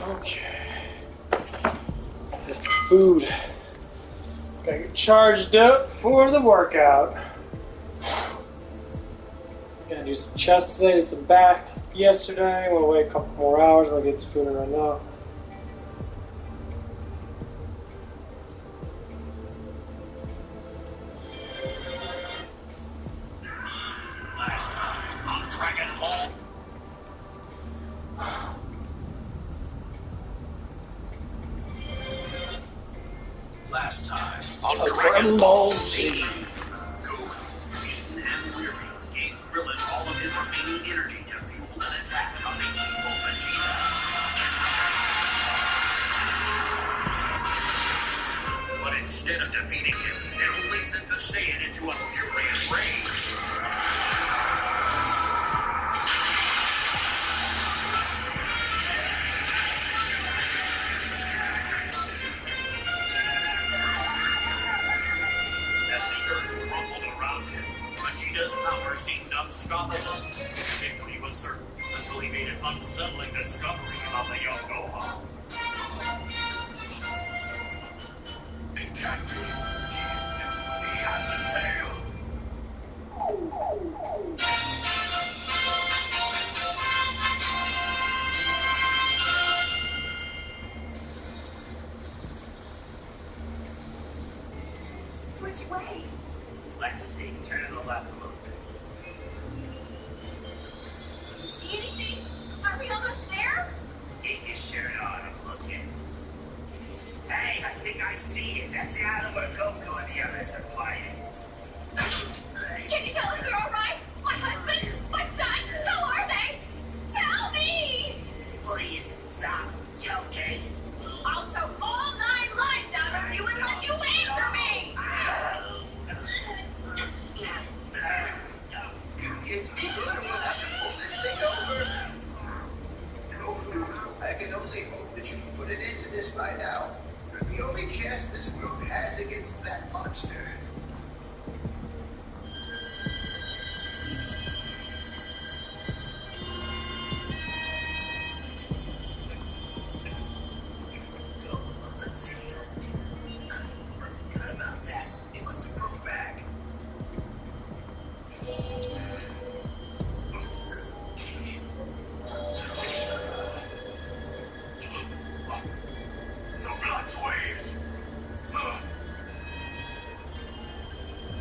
Okay. That's some food. Gotta get charged up for the workout. Gonna do some chest today, did some back yesterday. We'll wait a couple more hours. We'll get some food in right now. Last time on Dragon Ball. Last time on Dragon Ball Z. Goku, beaten and weary, gave Krillin all of his remaining energy to fuel an attack on the evil Vegeta. But instead of defeating him, it only sent the Saiyan into a furious rage. As the earth rumbled around him, Vegeta's power seemed unstoppable. Victory was certain until he made an unsettling discovery about the young Gohan. It can't be. He has a tail. Which way? Let's see. Turn to the left a little bit. See anything? Are we almost there? Keep your shirt on and look in. Hey, I think I see it. That's the island where Goku and the others are fighting. Can you tell us they're all right? My husband? My son? How are they? Tell me! Please, stop joking. I'll choke all 9 lives out of you unless you answer me! It's me, good. We'll have to pull this thing over. Goku, I can only hope that you can put an end to this by now. You're the only chance this world has against that monster. Go on the tail. Forgot about that. It must have grown back. The blood waves.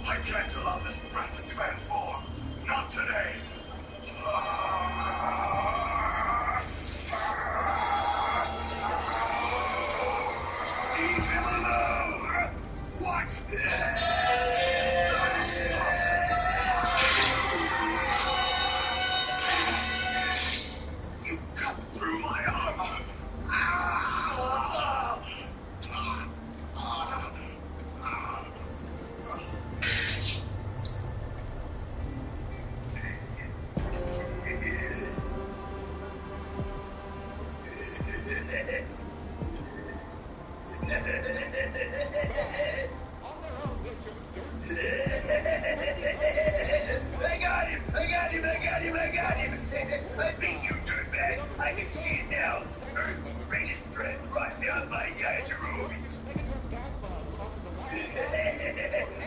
I can't allow this brat to transform. Not today. Leave him alone. What? You cut through my armor. I got him! I got him! I got him! I got him! I beat you, dirtbag! I can see it now! Earth's greatest threat brought down by Yajirobe!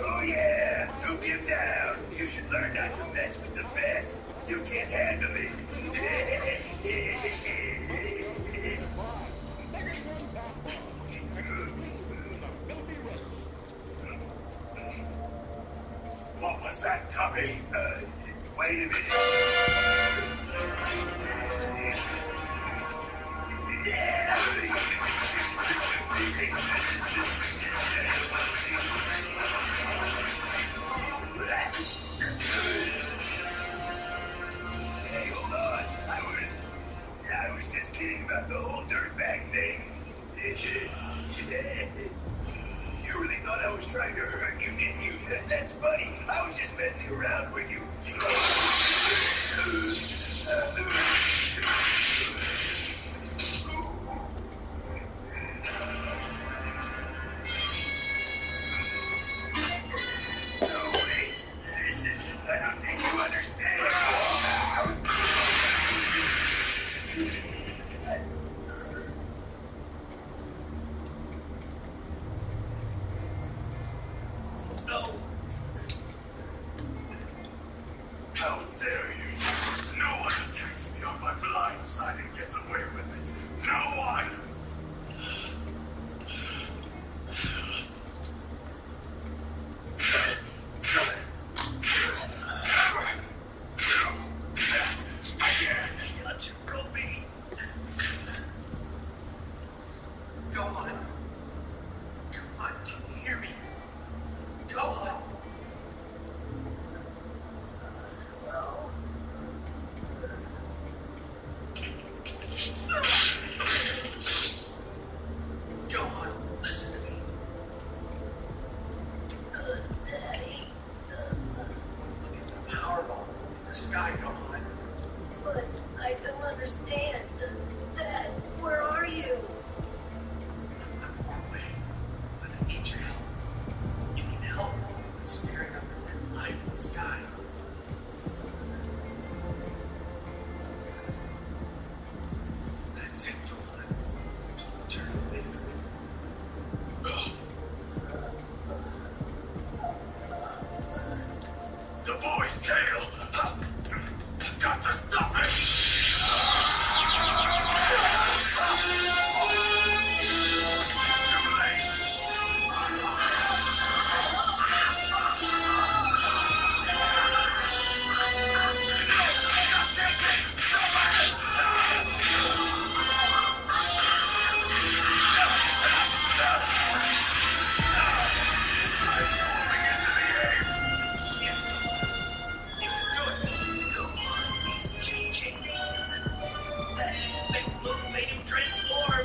Oh yeah! Took him down! You should learn not to mess with the best! You can't handle it! What was that, Tommy? Wait a minute. Hey, hold on. I was just kidding about the whole dirtbag thing. You really thought I was trying to hurt you, didn't you? That's funny. I was just messing around with you. dare you? No one attacks me on my blind side and gets away with it. No one! I can't let you go me. Go on. Come on, can you hear me? Go on. Hello? Go on, listen to me. Daddy. Look at the Powerball in the sky, go on. But I don't understand. Dad, where are you? I'm far away, but I need your help. You can help me by staring up high in the sky. That's it, go on. Don't turn away from it. The boy's tail! I've got to stop it! It's too late! Transforming into the ape! Yes, you can do it! Come on, he's changing. That big move made him transform.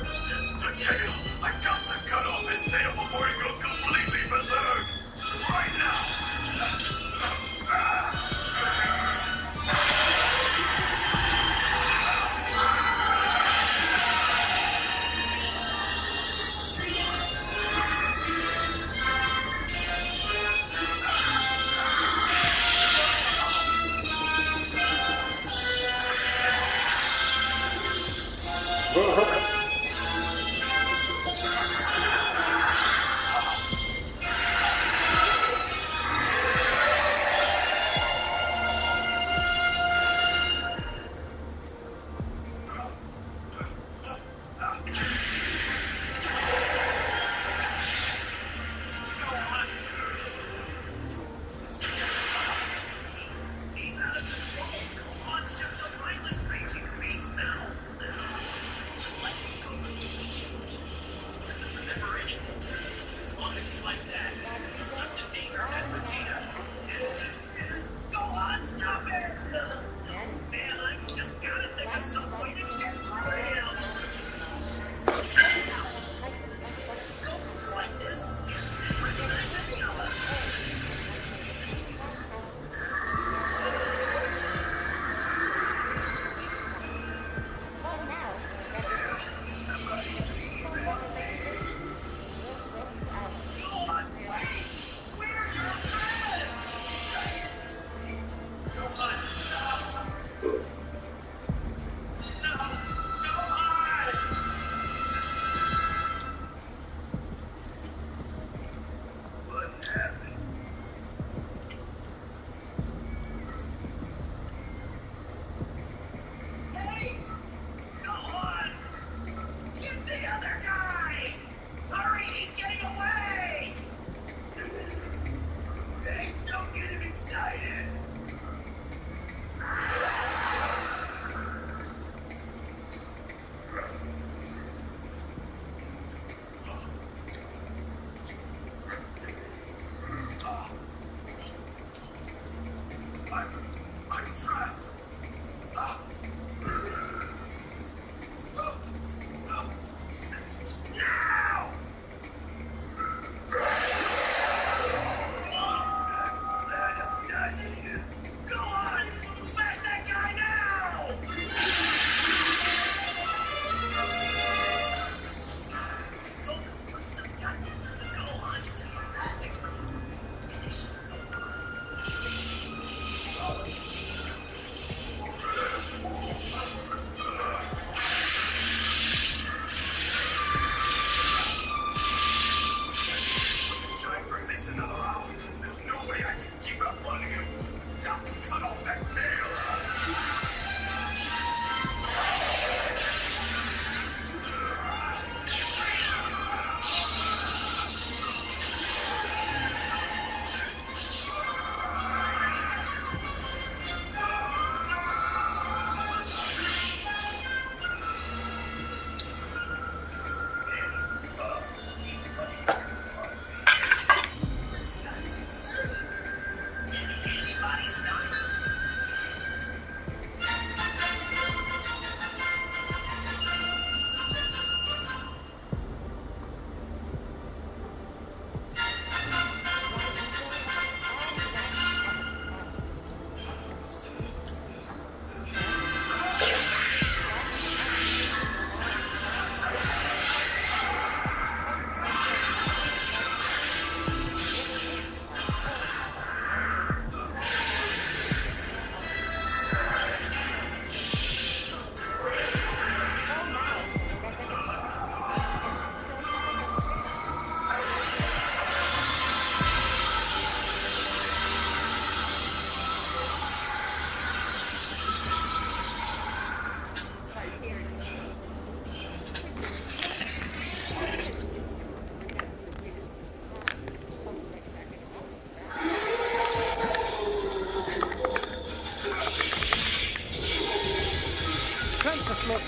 The tail! I've got to cut off his tail before he goes completely berserk! Right now! He's out of control. Gohan's just a mindless raging beast now. Just like Goku used to change. Doesn't remember anything. As long as he's like that, he's just as dangerous as Vegeta. Gohan, stop it! Man, I just gotta think of some way to get through to him. Goku was like this. He doesn't recognize any of us. Somebody please help me. Gohan, wait! We're your friends! Gohan, stop! No!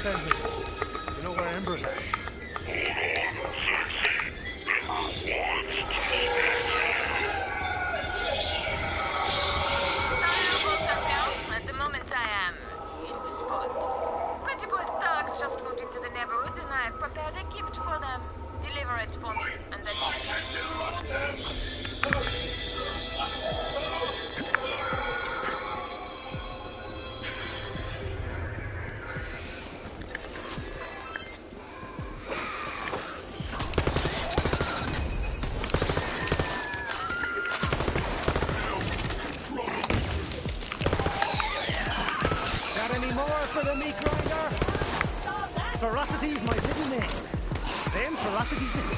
send me. You know where Ember's at? At the moment I am indisposed. Pretty boys thugs just moved into the neighborhood and I've prepared a gift for them. Deliver it for me and then Got any more for the meat grinder? Ferocity's my middle name. Then Ferocity's name.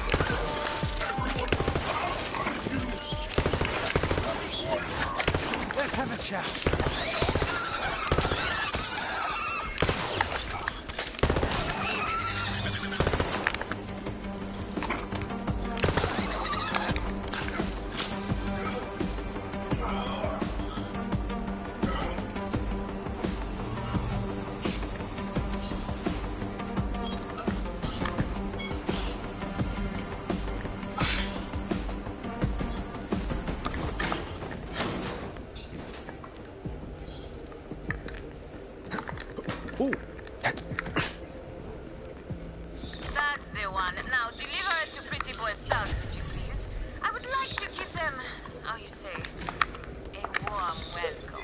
Let's have a chat. Ooh. that's the one. Now deliver it to Pretty Boy's thugs, if you please. I would like to give them, how you say, a warm welcome.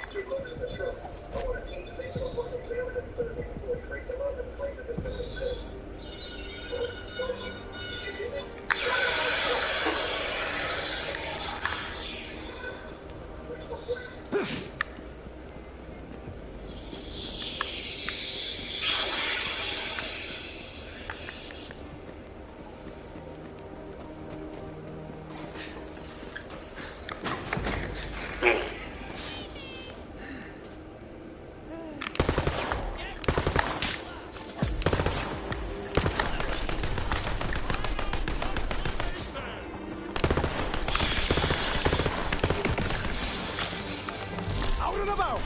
Out and about!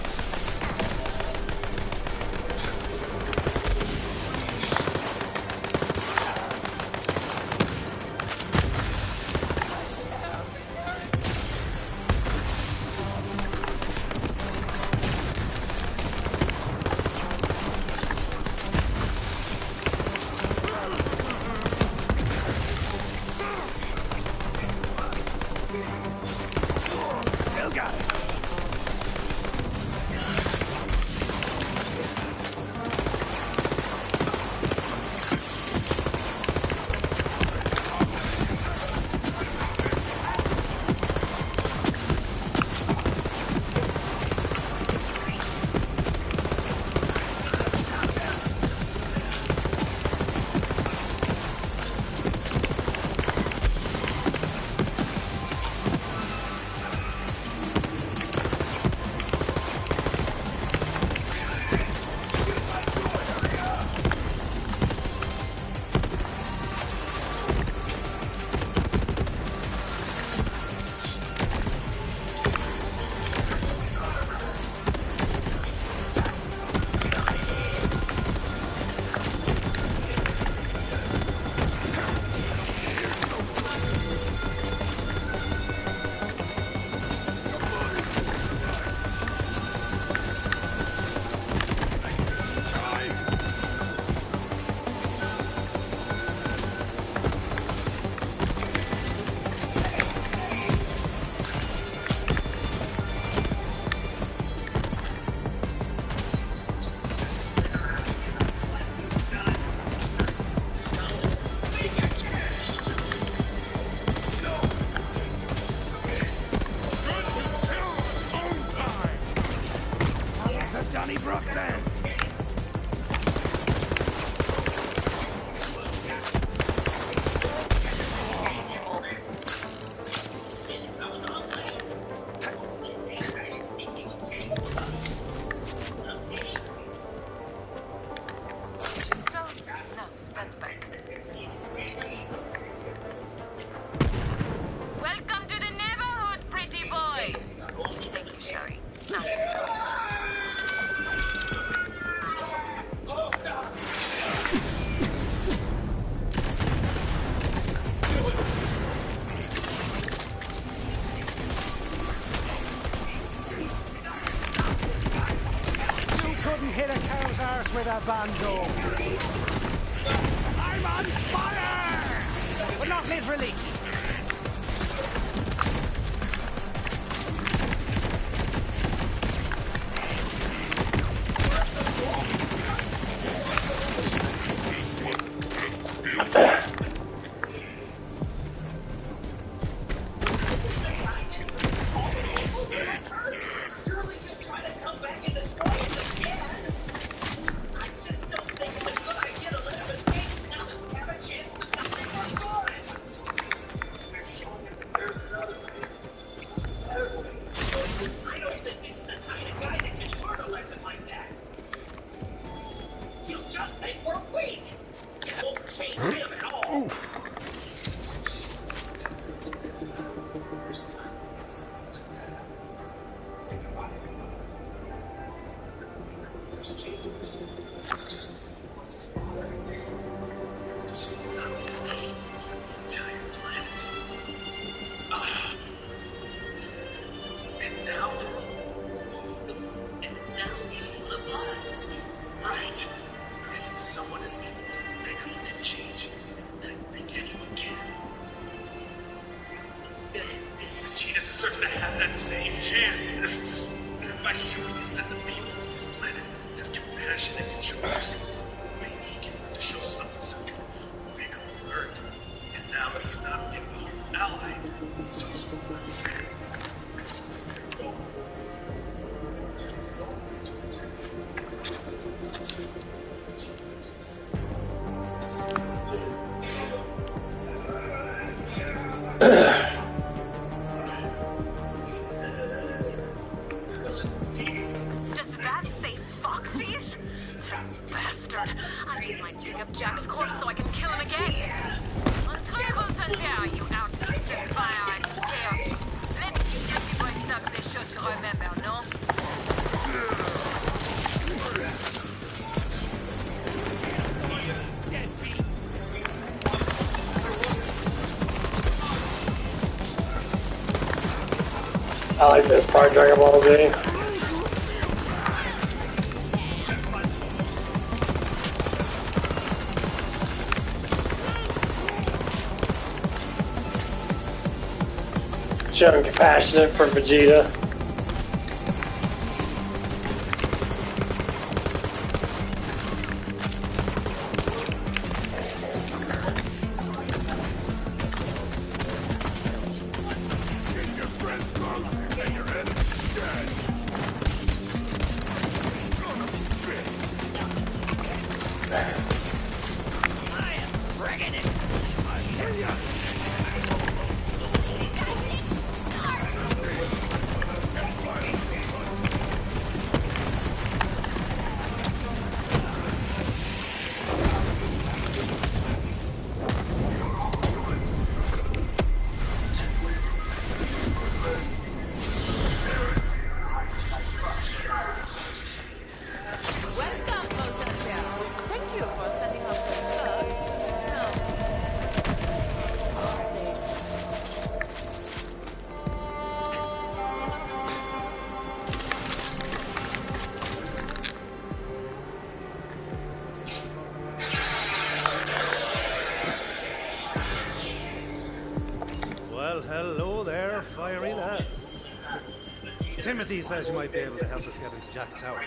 Still got it. hit a cow's arse with a banjo. I'm on fire! But not literally. Does that say Foxy's? Bastard! I just might dig up Jack's corpse so I can kill him again. Untrable to dare you artistic fire-eyed chaos. Let's see if you boys suck they sure to remember, no? I like this part, Dragon Ball Z. Showing compassionate for Vegeta. Well, hello there, fiery lass. Timothy says you might be able to help us get into Jack's tower.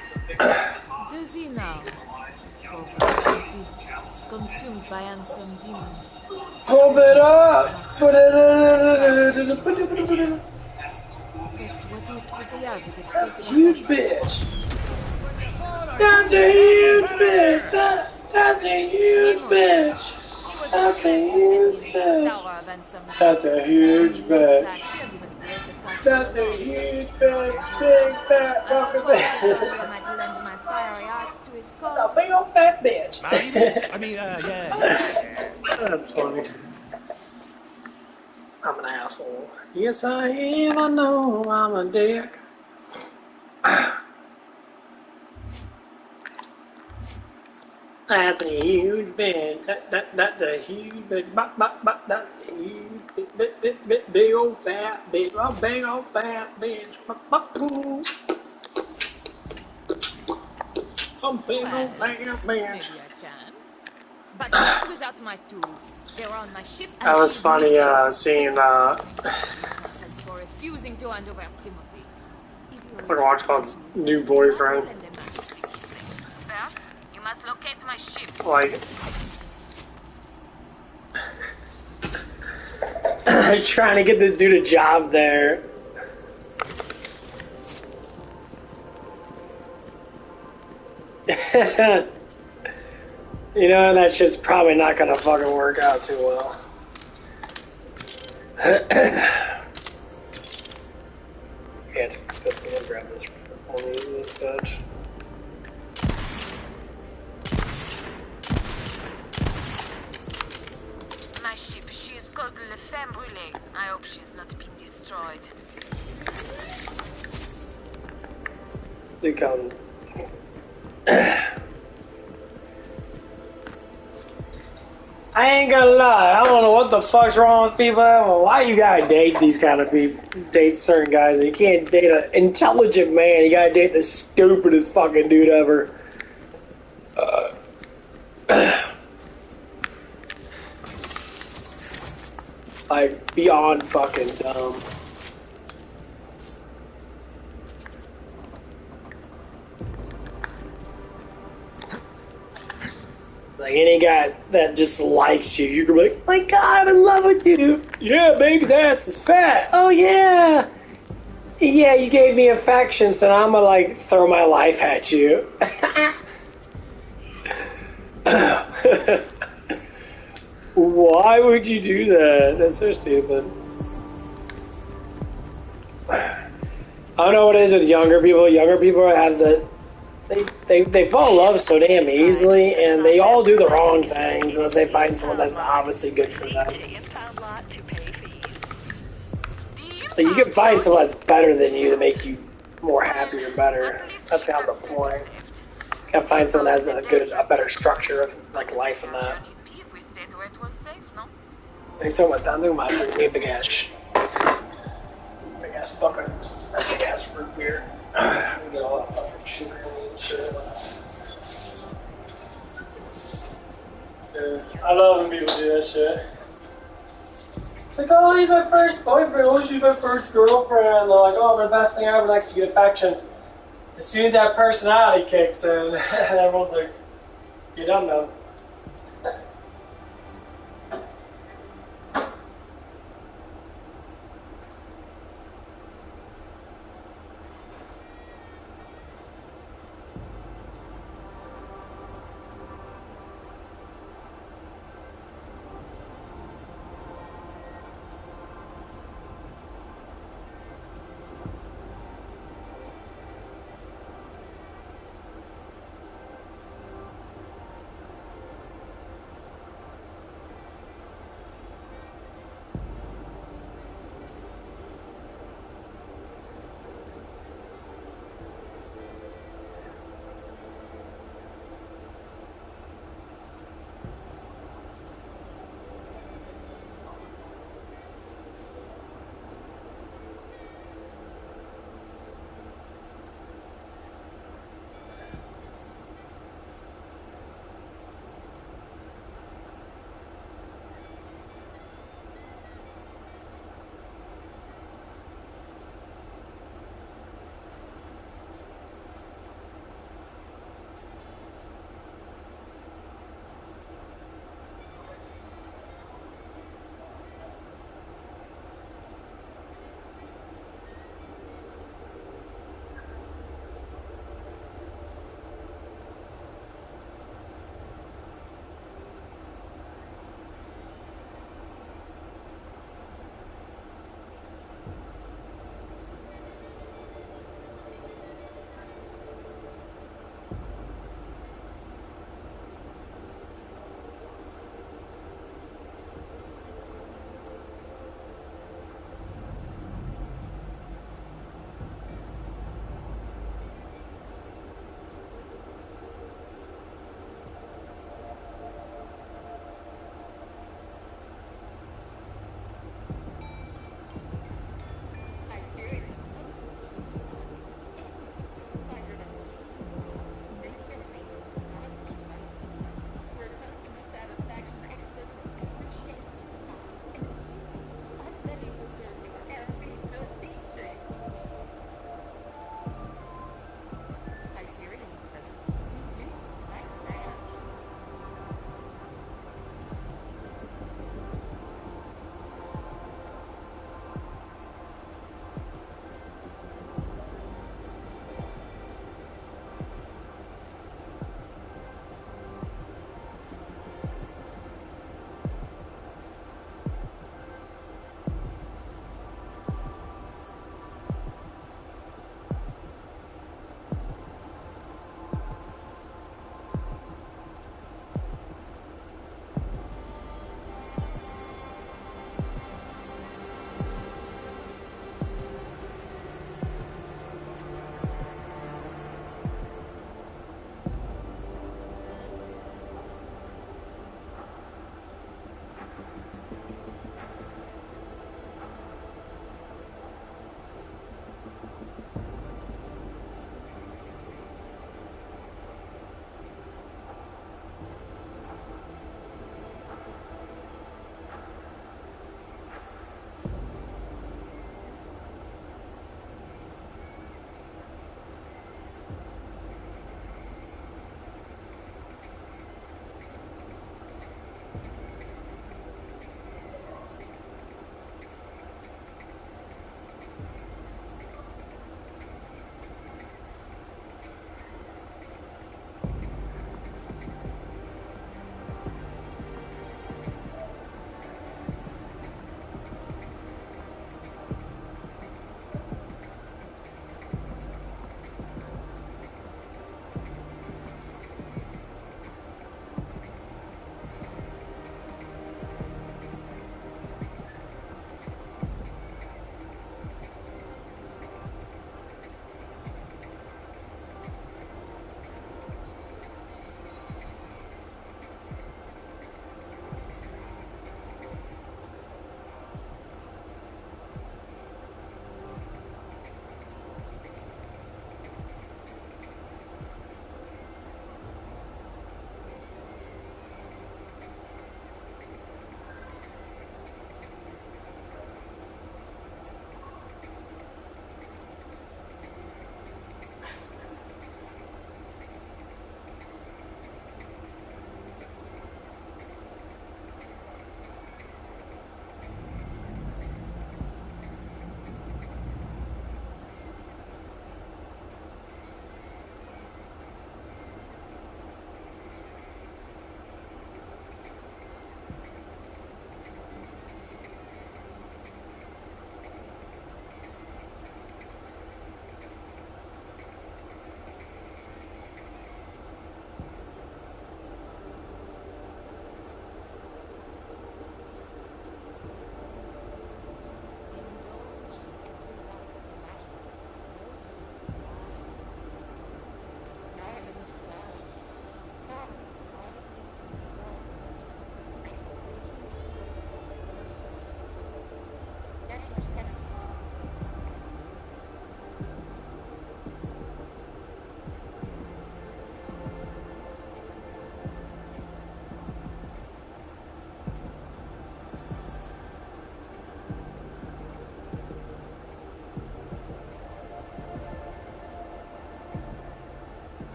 Does he now? Poor consumed by unsung demons. Pump it up! But what does he have with the That's a huge bitch! That's a huge bitch! That's a huge bitch! That's a huge bitch! That's a huge bitch! That's a huge bitch! Big fat fucking bitch! That's a big old fat bitch! yeah. That's funny. I'm an asshole. Yes, I am. I know I'm a dick. That's a huge bitch. That's a huge bitch. That's a huge big old fat bitch. Oh, big old fat bitch. Pumping Well, on that maybe bench. I can. But not without my tools. They are on my ship and That was she's funny missing. seeing Thanks for refusing to hand over Timothy. If you what watch called new boyfriend. First, you must locate my ship. Like trying to get this dude a job there. You know, that shit's probably not gonna fucking work out too well. Yeah, it's pissed. I'm gonna grab this. I'll use this bitch. My ship, she is called Le Femme Brûlée. I hope she's not being destroyed. You come. I ain't gonna lie, I don't know what the fuck's wrong with people. I don't know why you gotta date these kind of people, date certain guys. You can't date an intelligent man. You gotta date the stupidest fucking dude ever. Like, beyond fucking dumb. Like, any guy that just likes you, you can be like, oh my god, I'm in love with you. Yeah, baby's ass is fat. Oh yeah. Yeah, you gave me affection, so now I'm gonna like throw my life at you. Why would you do that? That's so stupid. I don't know what it is with younger people. Younger people have they fall in love so damn easily, and they all do the wrong things unless they find someone that's obviously good for them. Like, you can find someone that's better than you to make you more happy or better. That's kind of the point. You gotta find someone that has a better structure of like life than that. Hey, so what? I'm doing my big ass fucking big ass fruit beer. We get all that fucking sugar and shit. Yeah, I love when people do that shit. It's like, oh, he's my first boyfriend, oh, she's my first girlfriend. They're like, oh, the best thing ever, like, to get affection. As soon as that personality kicks in, everyone's like, you're done now.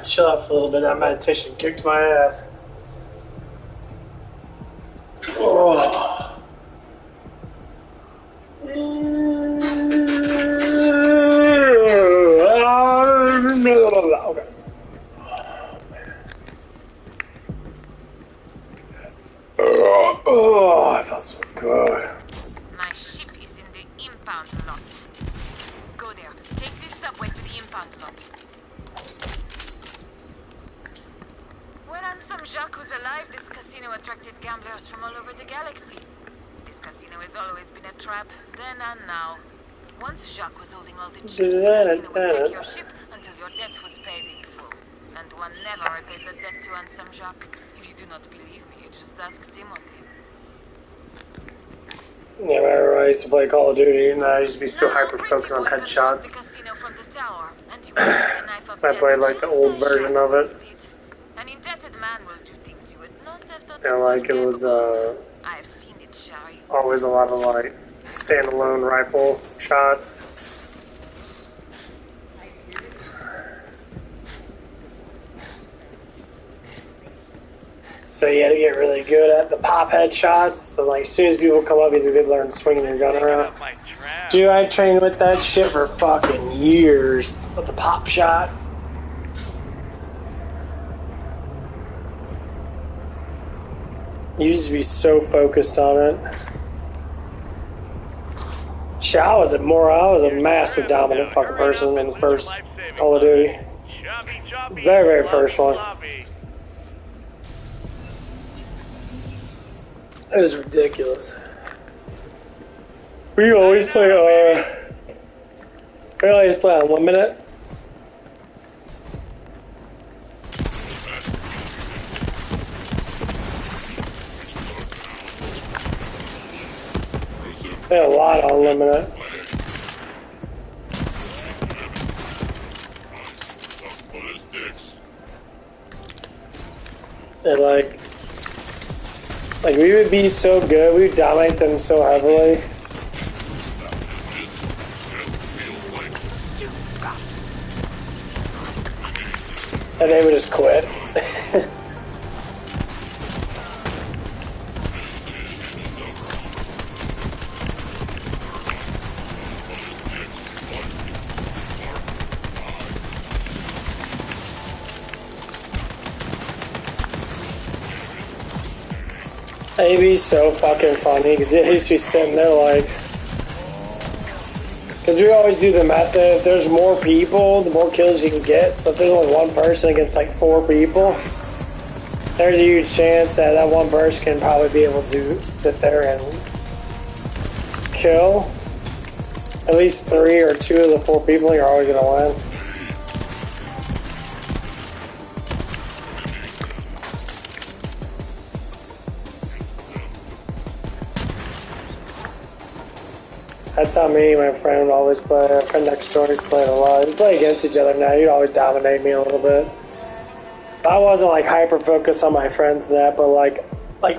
chill out for a little bit. That meditation kicked my ass. Oh. Okay. Oh, I felt so good. My ship is in the impound lot. Go there. Take this subway to the impound lot. When Ansem Jacques was alive, this casino attracted gamblers from all over the galaxy. This casino has always been a trap, then and now. Once Jacques was holding all the chips, the casino would take your ship until your debt was paid in full. And one never repays a debt to Ansem Jacques. If you do not believe me, just ask Timothy. Yeah, I remember I used to play Call of Duty, and I used to be so hyper-focused on headshots. I played like the old version of it. An indebted man will do things you would not have thought. And like it was I've seen it, Sherry. always a lot of like standalone rifle shots. So you had to get really good at the pop head shots. So like as soon as people come up, you could learn swinging your gun around. Dude, I trained with that shit for fucking years with the pop shot. You used to be so focused on it. Shit, I was a massive dominant fucking person in the first Call of Duty. Very, very first one. It was ridiculous. We always play on 1 minute. They had a lot on Unlimited. And like we would be so good, we would dominate them so heavily. And they would just quit. It'd be so fucking funny because it used to be sitting there like, because we always do the method. If there's more people, the more kills you can get. So if there's only one person against like 4 people, there's a huge chance that that one person can probably be able to sit there and kill at least 3 or 2 of the 4 people. You're always gonna win. That's how me and my friend would always play. Our friend next door used to play a lot. We play against each other now. You'd always dominate me a little bit. I wasn't like hyper focused on my friends and that, but like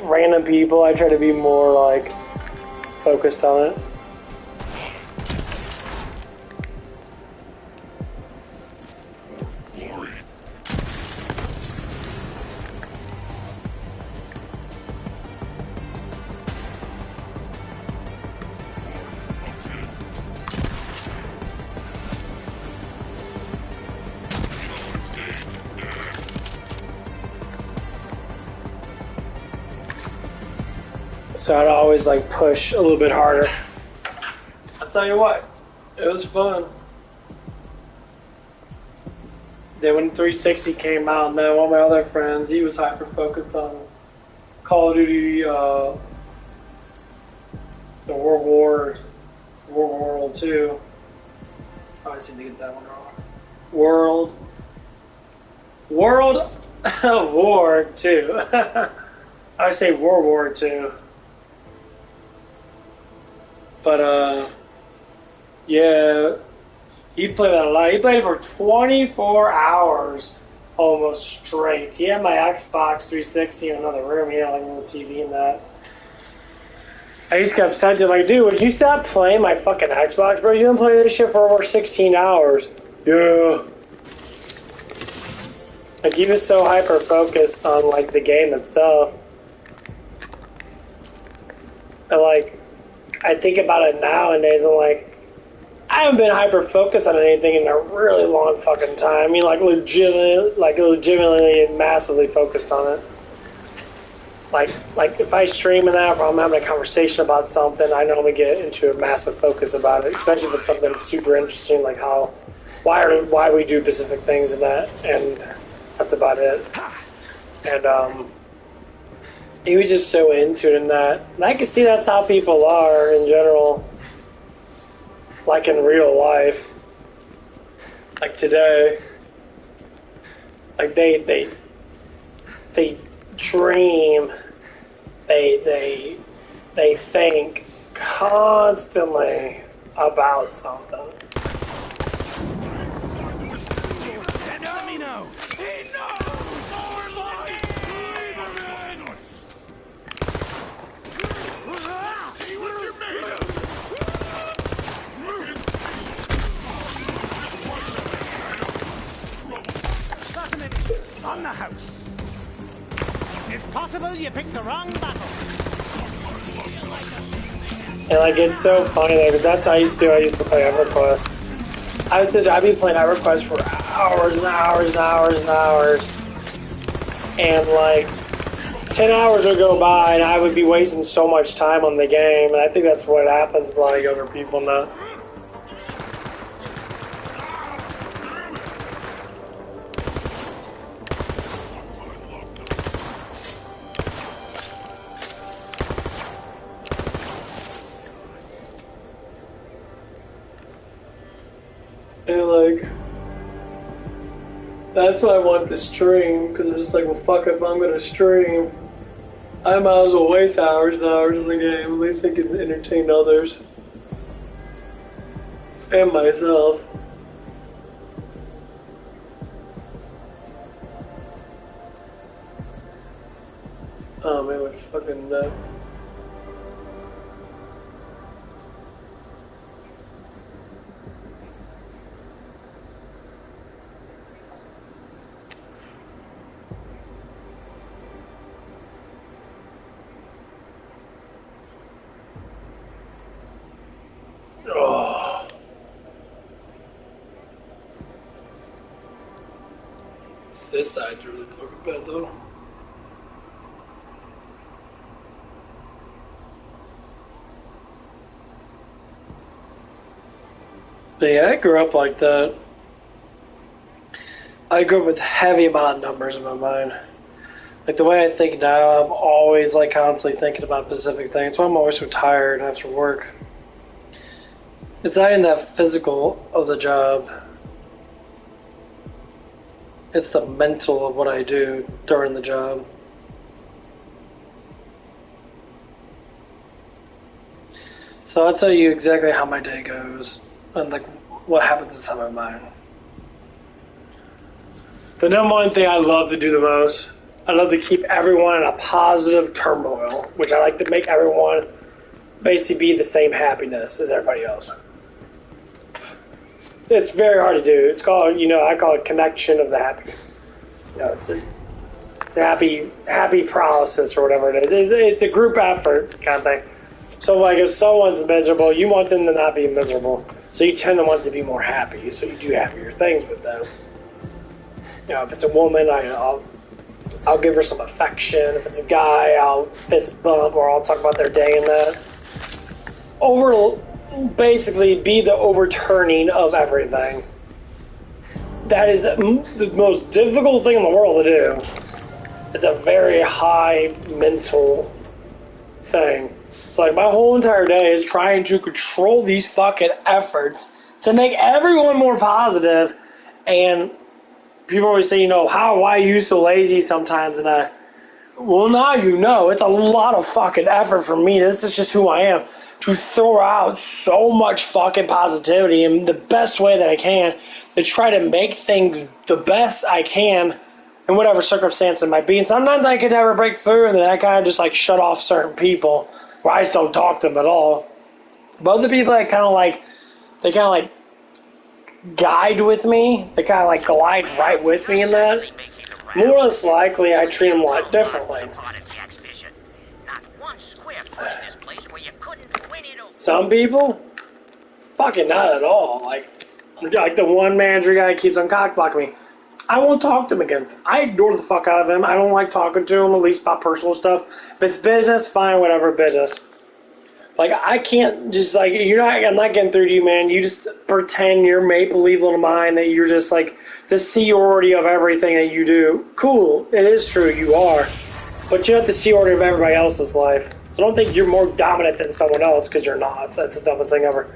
random people, I try to be more like focused on it. So I'd always like push a little bit harder. I'll tell you what, it was fun. Then when 360 came out, man, one of my other friends, he was hyper focused on Call of Duty, the World War II. I seem to get that one wrong. World War II. I say World War II. But, yeah, he played that a lot. He played for 24 hours almost straight. He had my Xbox 360 in another room. He had like a little TV and that. I just kept saying to him, like, dude, would you stop playing my fucking Xbox, bro? You've been playing this shit for over 16 hours. Yeah. Like, he was so hyper-focused on, like, the game itself. And, like, I think about it nowadays, and, like, I haven't been hyper-focused on anything in a really long fucking time. I mean, like, legitimately and massively focused on it. Like if I stream and that, if I'm having a conversation about something, I normally get into a massive focus about it, especially if it's something super interesting, like why we do specific things and that, and that's about it. And he was just so into it in that, and I can see that's how people are in general, like in real life, like today, like they dream, they think constantly about something. Let me know. He knows our life. See what you're made of. On the house. It's possible you picked the wrong battle. And like it's so funny though, because that's what I used to do. I used to play EverQuest. I'd be playing EverQuest for hours and hours and hours and hours, and like 10 hours would go by, and I would be wasting so much time on the game. And I think that's what happens with a lot of younger people now. And like, that's why I want to stream, because I'm just like, well, fuck, if I'm gonna stream, I might as well waste hours and hours in the game. At least I can entertain others and myself. Oh man, what fucking nut. Oh. This side's really fucking bad though. But yeah, I grew up like that. I grew up with heavy amount of numbers in my mind. Like the way I think now, I'm always like constantly thinking about specific things. That's why I'm always so tired after work. It's not even that physical of the job. It's the mental of what I do during the job. So I'll tell you exactly how my day goes and like what happens inside my mind. The number one thing I love to do the most, I love to keep everyone in a positive turmoil, which I like to make everyone basically be the same happiness as everybody else. It's very hard to do. It's called, I call it connection of the happy. It's a happy paralysis or whatever it is. It's a group effort kind of thing. So like if someone's miserable, you want them to not be miserable. So you tend to want to be more happy. So you do happier things with them. If it's a woman, I'll give her some affection. If it's a guy, I'll fist bump or I'll talk about their day and that. Basically be the overturning of everything. That is the most difficult thing in the world to do. It's a very high mental thing. So like my whole entire day is trying to control these fucking efforts to make everyone more positive. And people always say, why are you so lazy sometimes? And well, now it's a lot of fucking effort for me. This is just who I am. To throw out so much fucking positivity in the best way that I can, to try to make things the best I can in whatever circumstance it might be. And sometimes I could never break through, and then I kind of just like shut off certain people, where I just don't talk to them at all. But other people that kind of like guide with me, they kind of like glide right with me in that. more or less likely I treat them a lot differently. Some people, fucking not at all. Like the one manager guy keeps on cockblocking me. I won't talk to him again. I ignore the fuck out of him. I don't like talking to him, at least about personal stuff. If it's business, fine, whatever, business. Like, I can't just, like, I'm not getting through to you, man. You just pretend your make-believe little mind that you're just, like, the seniority of everything that you do. Cool, it is true, you are. But you're not the seniority of everybody else's life. So don't think you're more dominant than someone else, because you're not. That's the dumbest thing ever.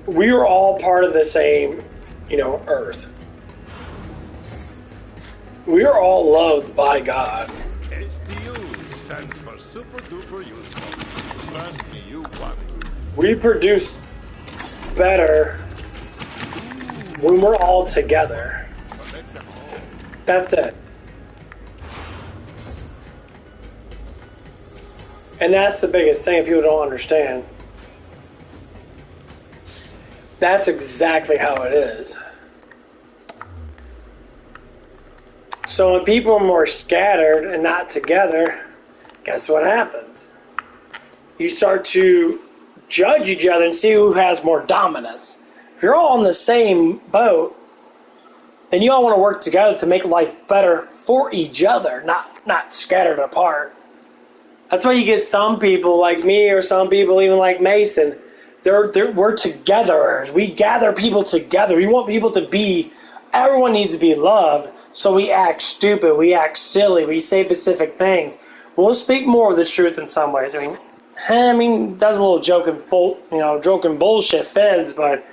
We are all part of the same, earth. We are all loved by God. SDU stands for super duper useful. Trust me, you want it. We produce better when we're all together. That's it. And that's the biggest thing people don't understand. That's exactly how it is. So when people are more scattered and not together, guess what happens? You start to judge each other and see who has more dominance. If you're all in the same boat, then you all want to work together to make life better for each other, not scattered apart. That's why you get some people like me or some people even like Mason. We're togetherers. We gather people together. We want people to be, everyone needs to be loved. So we act stupid, we act silly, we say specific things. We'll speak more of the truth in some ways. I mean, does a little joking bullshit fizz, but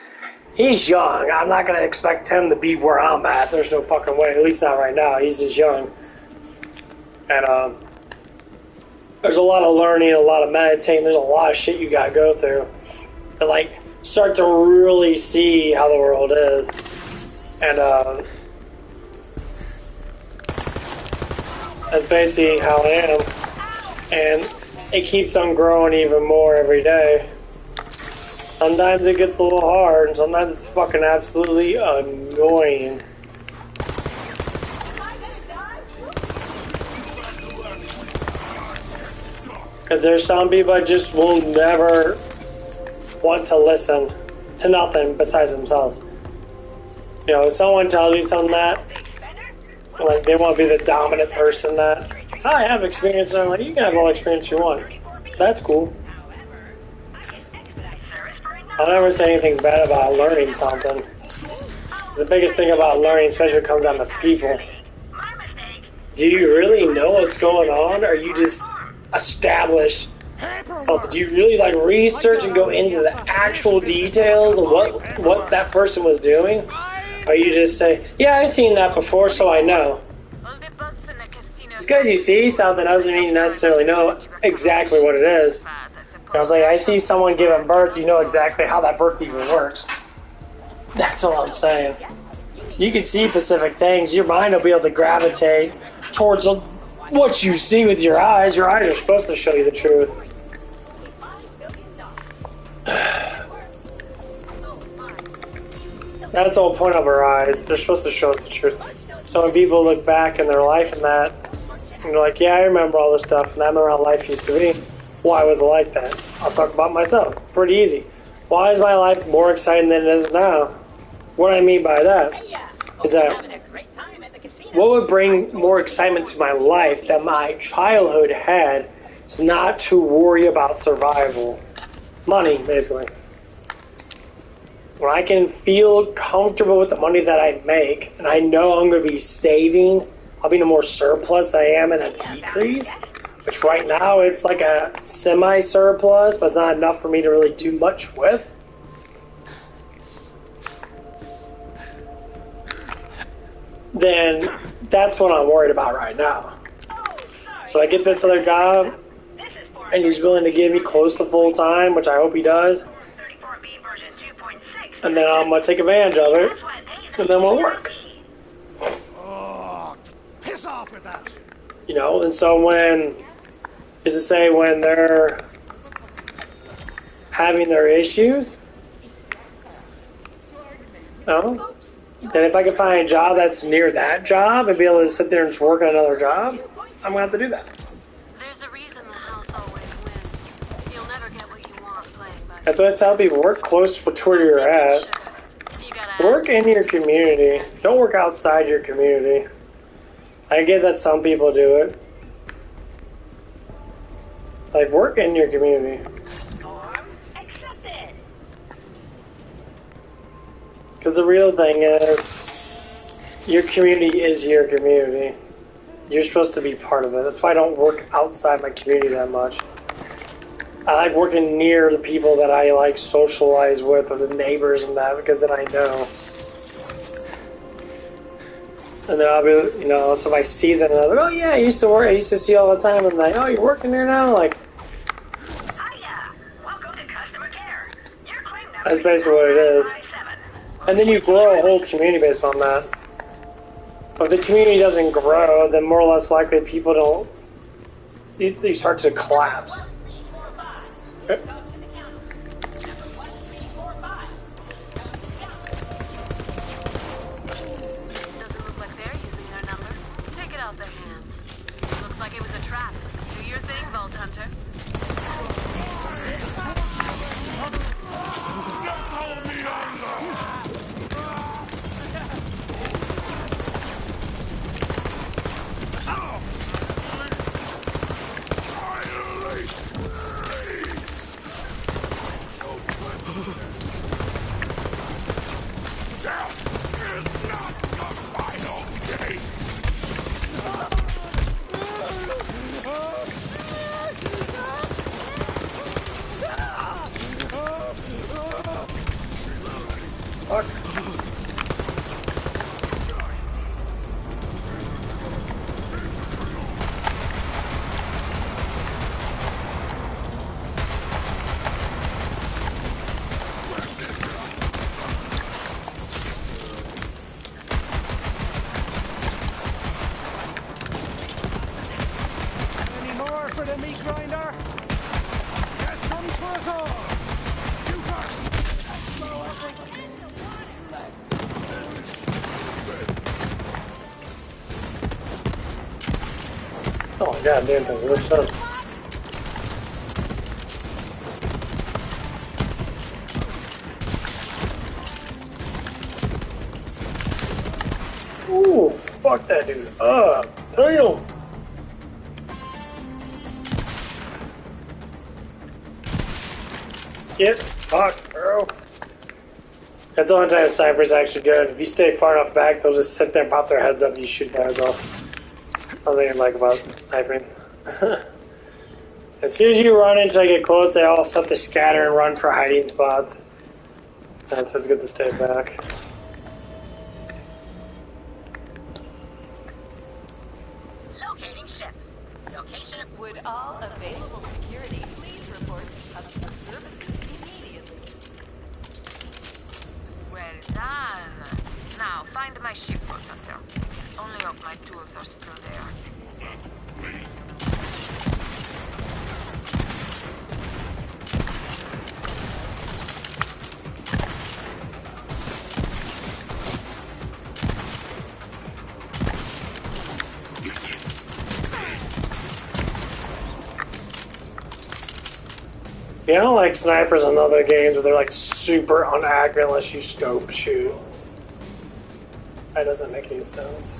he's young. I'm not gonna expect him to be where I'm at. There's no fucking way. At least not right now. He's just young, and there's a lot of learning, a lot of meditating. There's a lot of shit you gotta go through to start to really see how the world is, and that's basically how I am, and it keeps on growing even more every day. Sometimes it gets a little hard, and sometimes it's fucking absolutely annoying. Because there's some people that just will never want to listen to nothing besides themselves. If someone tells me something that, like, they want to be the dominant person that, I have experience, and I'm like, you can have all the experience you want. That's cool. I'll never say anything's bad about learning something. The biggest thing about learning, especially when it comes down to people, do you really know what's going on, or you just establish something? Do you really research and go into the actual details of what that person was doing? Or you just say, yeah, I've seen that before, so I know. Just because you see something doesn't mean you necessarily know exactly what it is. I was like, I see someone giving birth, you know exactly how that birth even works. That's all I'm saying. You can see specific things. Your mind will be able to gravitate towards what you see with your eyes. Your eyes are supposed to show you the truth. That's the whole point of our eyes. They're supposed to show us the truth. So when people look back in their life and that, and they're like, yeah, I remember all this stuff, and I remember how life used to be. Why was it like that? I'll talk about myself. Pretty easy. Why is my life more exciting than it is now? What I mean by that is that what would bring more excitement to my life that my childhood had is not to worry about survival. Money, basically. When I can feel comfortable with the money that I make, and I know I'm going to be saving, I'll be in a more surplus than I am in a decrease, which right now it's like a semi-surplus, but it's not enough for me to really do much with. Then that's what I'm worried about right now. So I get this other job, and he's willing to give me close to full time, which I hope he does. And then I'm going to take advantage of it, and then we'll work. Oh, piss off with that. And so when they're having their issues, then if I can find a job that's near that job and be able to sit there and just work on another job, I'm gonna have to do that. There's a reason the house always wins. You'll never get what you want playing by. That's what I tell people, work close to where you're at. You gotta Work in your community. Don't work outside your community. I get that some people do it. Like, work in your community. Because the real thing is, your community is your community. You're supposed to be part of it. That's why I don't work outside my community that much. I like working near the people that I like socialize with, or the neighbors and that, because then I know. And then I'll be, you know, so if I see them, I'm like, oh yeah, I used to work, I used to see you all the time, and like, oh, you're working there now? Like, Hiya! Welcome to customer care. Your claim number that's basically what it is. 557. And then you grow a whole community based on that. But if the community doesn't grow, then more or less likely people don't, you start to collapse. Like it was a trap. Do your thing, Vault Hunter. Fuck. Any more for the meat grinder? That comes for us all. You first. Oh my god, damn thing, really sharp. Ooh, fuck that dude up. Damn. Get fucked, bro. That's the only time sniper's actually good. If you stay far enough back, they'll just sit there and pop their heads up and you shoot their heads off. That's the thing I like about sniping. As soon as you run until I get close, they all start to scatter and run for hiding spots. That's what's good to stay back. Locating ship. Location. Would all available security please report to customer services immediately? Well done. Now, find my ship, Vault Hunter. If only of my tools are still there. Yeah, I don't like snipers in other games where they're like super unaccurate unless you scope shoot. That doesn't make any sense.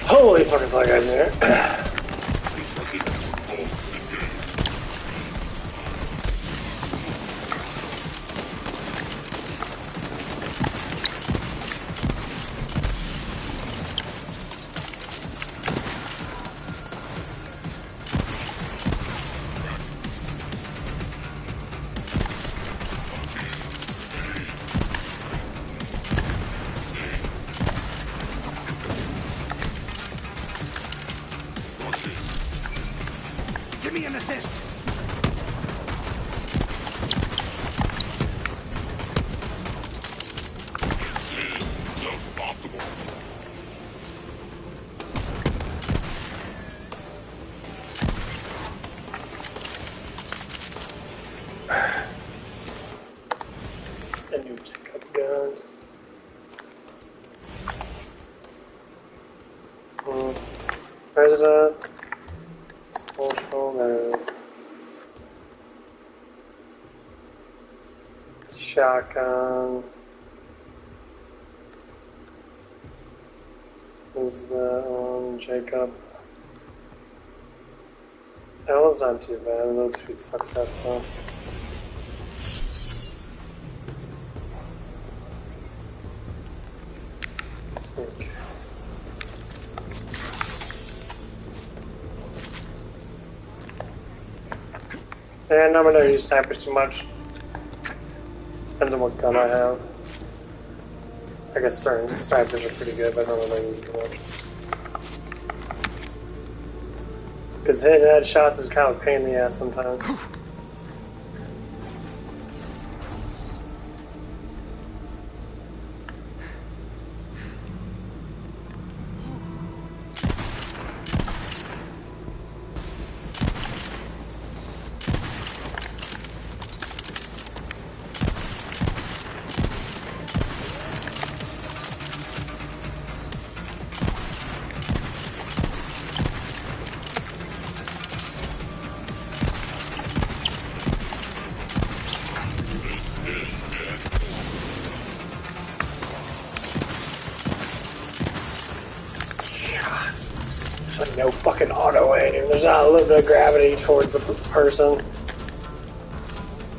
Holy fuck, it's like guys in here. Give me an assist. A new pickup gun. President. Social, there's shotgun. Is the Jacob? That was not too bad. That's sweet success though. Okay. And I'm gonna use snipers too much. Depends on what gun I have. I guess certain snipers are pretty good, but I don't really use too much. Because hitting headshots is kind of a pain in the ass sometimes. There's like no fucking auto aim. There's not a little bit of gravity towards the person.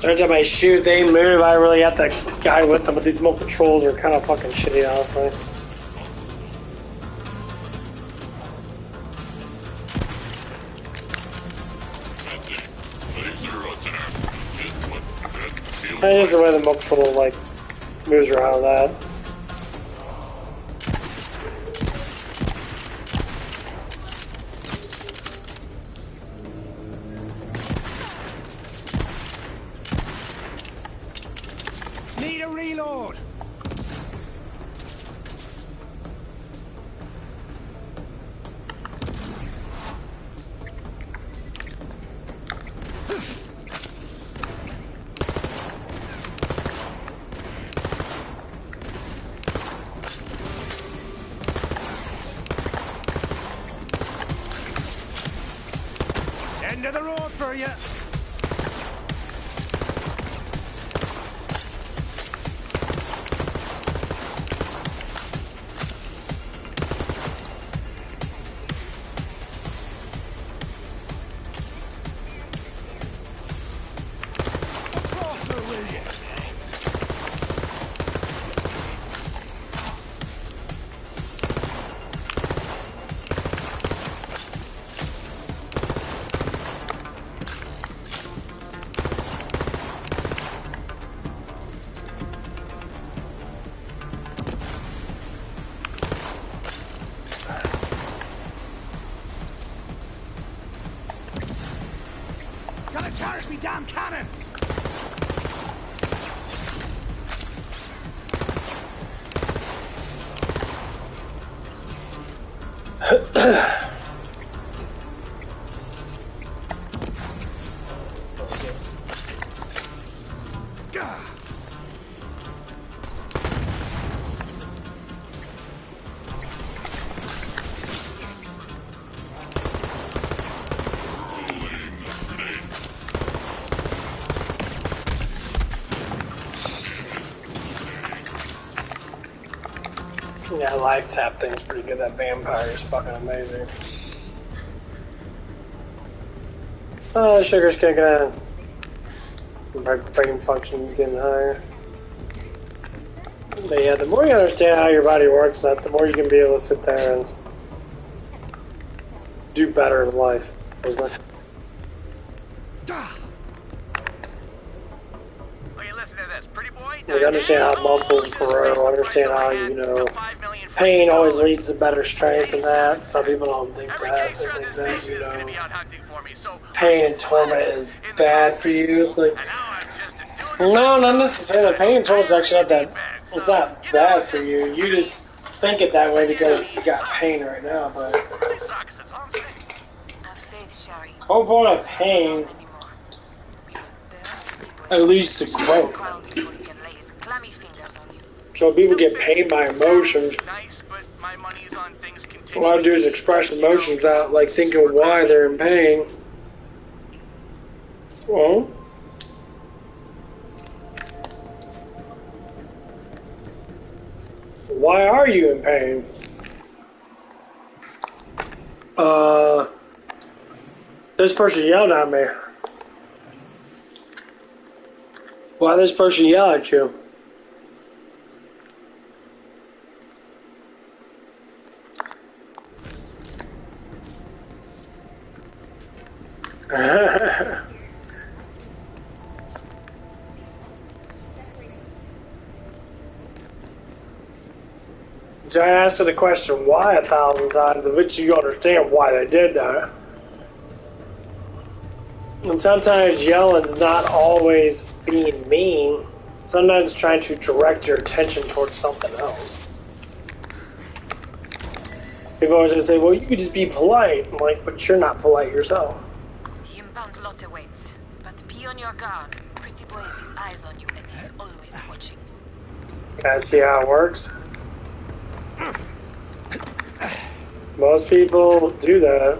Every time I shoot, they move. I really got that guy with them, but these remote controls are kind of fucking shitty, honestly. And just the way the remote control like moves around that. Need a reload. End of the road for you. Gotta charge me damn cannon! Yeah, life tap thing's pretty good. That vampire is fucking amazing. Oh, the sugar's kicking in. Brain function's getting higher. But yeah, the more you understand how your body works, the more you can be able to sit there and do better in life, isn't it? Like, understand how muscles grow, understand how, you know, pain always leads to better strength and that. Some people don't think that. They think that, you know, pain and torment is bad for you. It's like, no, not necessarily. Pain and torment's actually not that, it's not bad for you. You just think it that way because you got pain right now, but whole point of pain leads to growth. So people get pain by emotions. All I do is express emotions without like thinking why they're in pain. Well, why are you in pain? This person yelled at me. Why this person yell at you? So I asked her the question why 1,000 times, of which you understand why they did that. And sometimes yelling's not always being mean. Sometimes trying to direct your attention towards something else. People always say, well, you could just be polite. I'm like, but you're not polite yourself. The impound lot awaits, but be on your guard. Pretty boy has his eyes on you and he's always watching. Can I see how it works? Most people do that.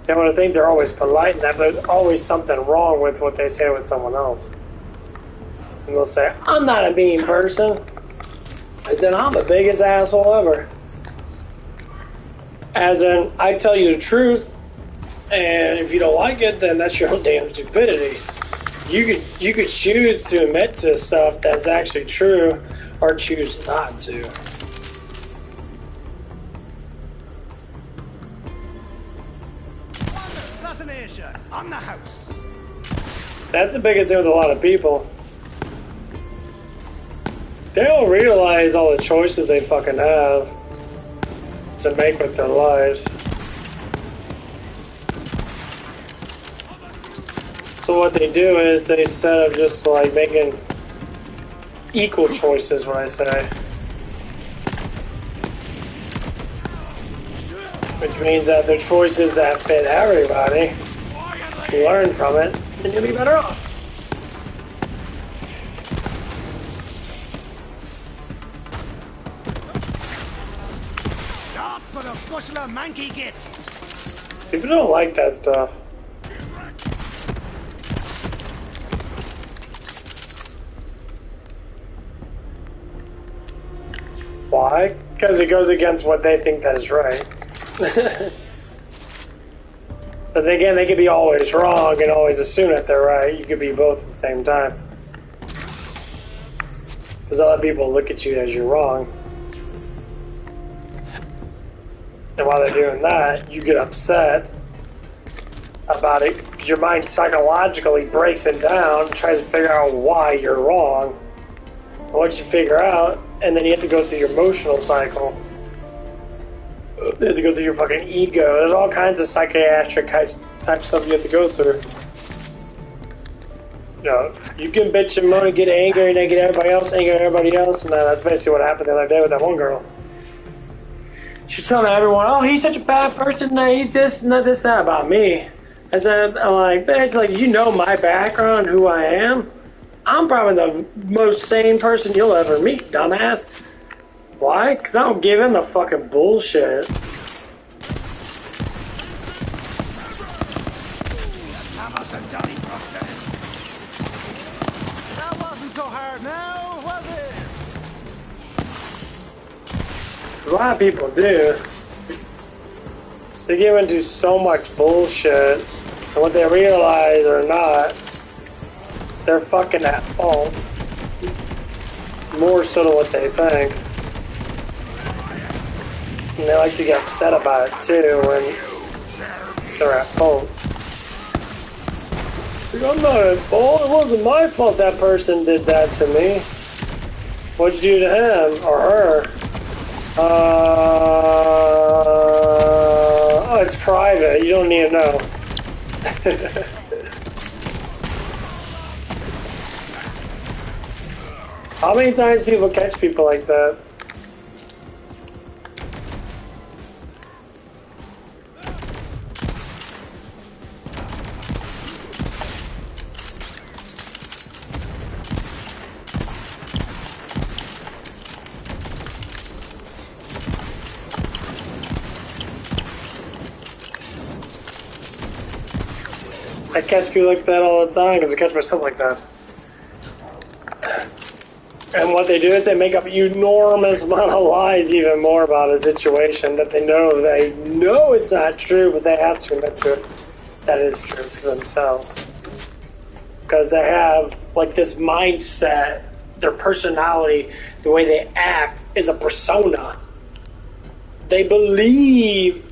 They want to think they're always polite and that, but always something wrong with what they say with someone else. And they'll say, I'm not a mean person. As in, I'm the biggest asshole ever. As in, I tell you the truth, and if you don't like it, then that's your own damn stupidity. You could choose to admit to stuff that's actually true, or choose not to. Assassination on the house. That's the biggest thing with a lot of people. They don't realize all the choices they fucking have to make with their lives. So what they do is they instead of just like making equal choices, what I say, which means that the choices that fit everybody, you learn from it, and you'll be better off. Stop for the bushel of manky gits. People don't like that stuff. Why? Because it goes against what they think that is right. But again, they could be always wrong and always assume that they're right. You could be both at the same time. Because other people look at you as you're wrong. And while they're doing that, you get upset about it. Because your mind psychologically breaks it down and tries to figure out why you're wrong. And once you figure out, and then you have to go through your emotional cycle. You have to go through your fucking ego. There's all kinds of psychiatric type stuff you have to go through. You know, you can bitch and moan and get angry and then get everybody else angry at everybody else. And that's basically what happened the other day with that one girl. She's telling everyone, oh, he's such a bad person. He's this, not this, that about me. I said, I'm like, bitch, like, you know my background, who I am. I'm probably the most sane person you'll ever meet, dumbass. Why? Because I don't give in the fucking bullshit. That hard now, was it? 'Cause a lot of people do. They get into so much bullshit, and what they realize or not, they're fucking at fault. More so than what they think. And they like to get upset about it too when they're at fault. Like, I'm not at fault. It wasn't my fault that person did that to me. What'd you do to him or her? Oh, it's private. You don't need to know. How many times people catch people like that? I catch people like that all the time because I catch myself like that. And what they do is they make up an enormous amount of lies even more about a situation that they know it's not true, but they have to admit to it that it is true to themselves. Because they have like this mindset, their personality, the way they act is a persona. They believe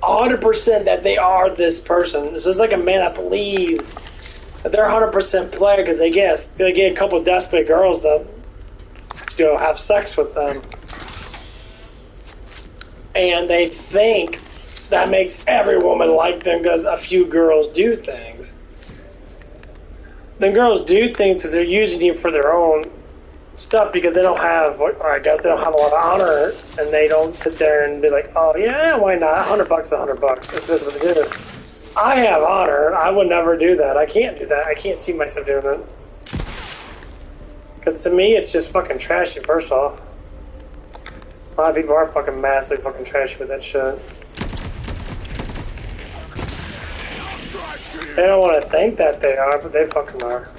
100% that they are this person. This is like a man that believes that they're 100% player because they get a couple desperate girls to have sex with them, and they think that makes every woman like them because a few girls do things. Then girls do things because they're using you for their own stuff because they don't have, or I guess they don't have a lot of honor, and they don't sit there and be like, oh yeah, why not? $100, $100. It's just what they do. I have honor. I would never do that. I can't do that. I can't see myself doing it. Because to me, it's just fucking trashy, first off. A lot of people are fucking massively fucking trashy with that shit. They don't want to think that they are, but they fucking are.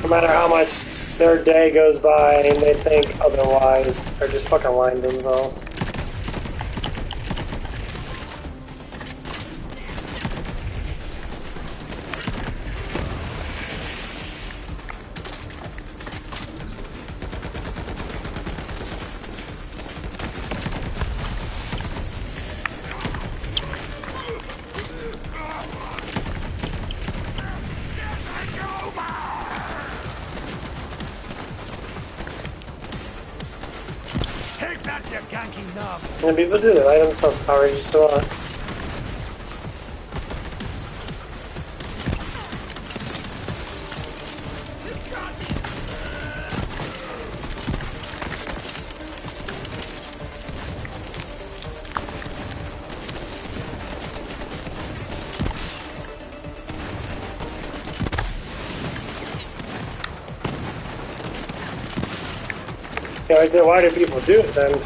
No matter how much their day goes by and they think otherwise, they're just fucking lying to themselves. And people do, they lie themselves outrageous a lot. Yeah, I said, why do people do it then?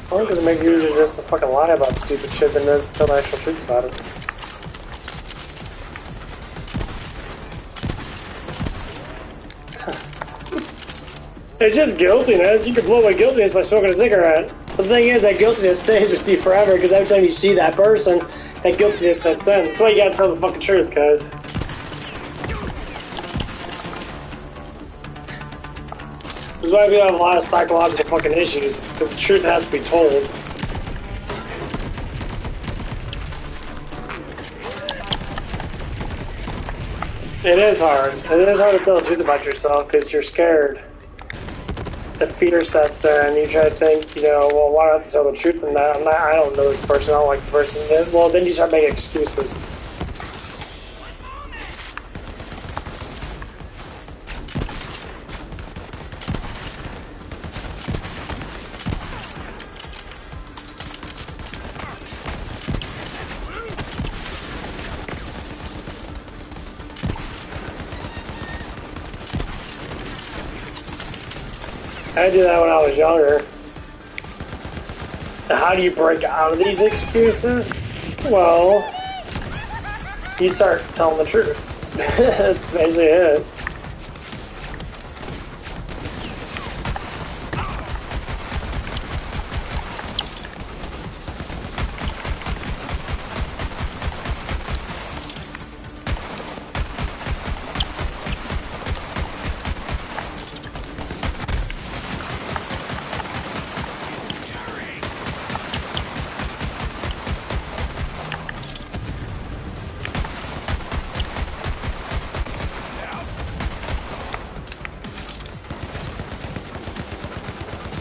Only because it makes it easier just to fucking lie about stupid shit than it is to tell the actual truth about it. It's just guiltiness. You can blow away guiltiness by smoking a cigarette. But the thing is, that guiltiness stays with you forever because every time you see that person, that guiltiness sets in. That's why you gotta tell the fucking truth, guys. That's why we have a lot of psychological fucking issues, because the truth has to be told. It is hard. It is hard to tell the truth about yourself, because you're scared. The fear sets in, you try to think, well, why don't I have to tell the truth in that? I don't know this person, I don't like this person. Well, then you start making excuses. I did that when I was younger. How do you break out of these excuses? Well, you start telling the truth. That's basically it.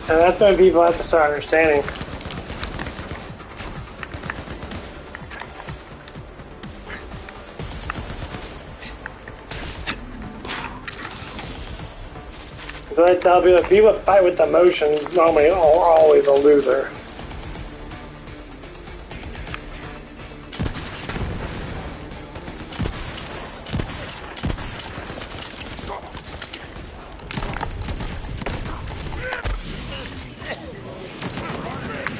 And that's when people have to start understanding. So I tell people, people fight with emotions normally are always a loser.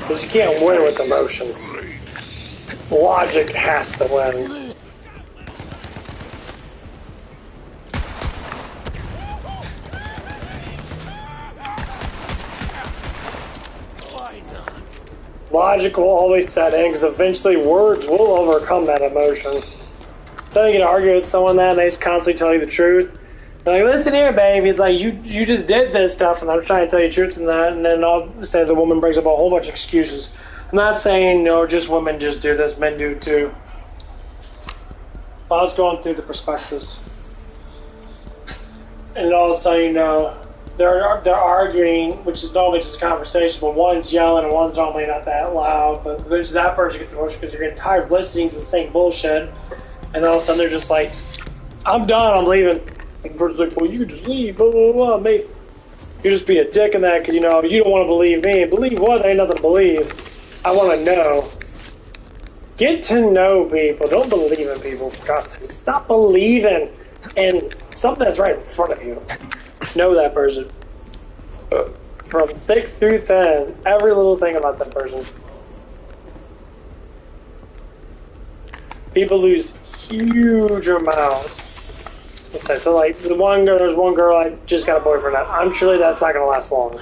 Because you can't win with emotions. Logic has to win. Why not? Logic will always set in because eventually words will overcome that emotion. So you can argue with someone that and they just constantly tell you the truth. They're like, listen here, babe. He's like, you just did this stuff, and I'm trying to tell you the truth and that. And then I'll say the woman brings up a whole bunch of excuses. I'm not saying, no, just women just do this, men do too. But I was going through the perspectives. And all of a sudden, you know, they're arguing, which is normally just a conversation, but one's yelling and one's normally not that loud. But eventually that person gets emotional because you're getting tired of listening to the same bullshit. And all of a sudden they're just like, I'm done, I'm leaving. And the person's like, well, you can just leave, blah, blah, blah, mate. You just be a dick in that because, you know, you don't want to believe me. Believe what? There ain't nothing to believe. I want to know. Get to know people. Don't believe in people, for God's sake. Stop believing in something that's right in front of you. Know that person. From thick through thin. Every little thing about that person. People lose huge amounts. So like there's one girl I just got a boyfriend at. I'm sure that's not gonna last long.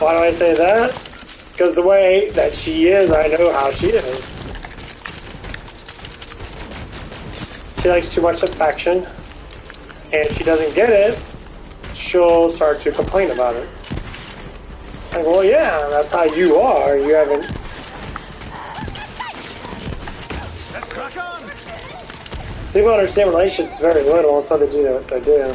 Why do I say that? Because the way that she is, I know how she is. She likes too much affection, and if she doesn't get it, she'll start to complain about it. Like, well, yeah, that's how you are. You haven't. Let's crack on. People understand relationships very little. That's why they do what they do.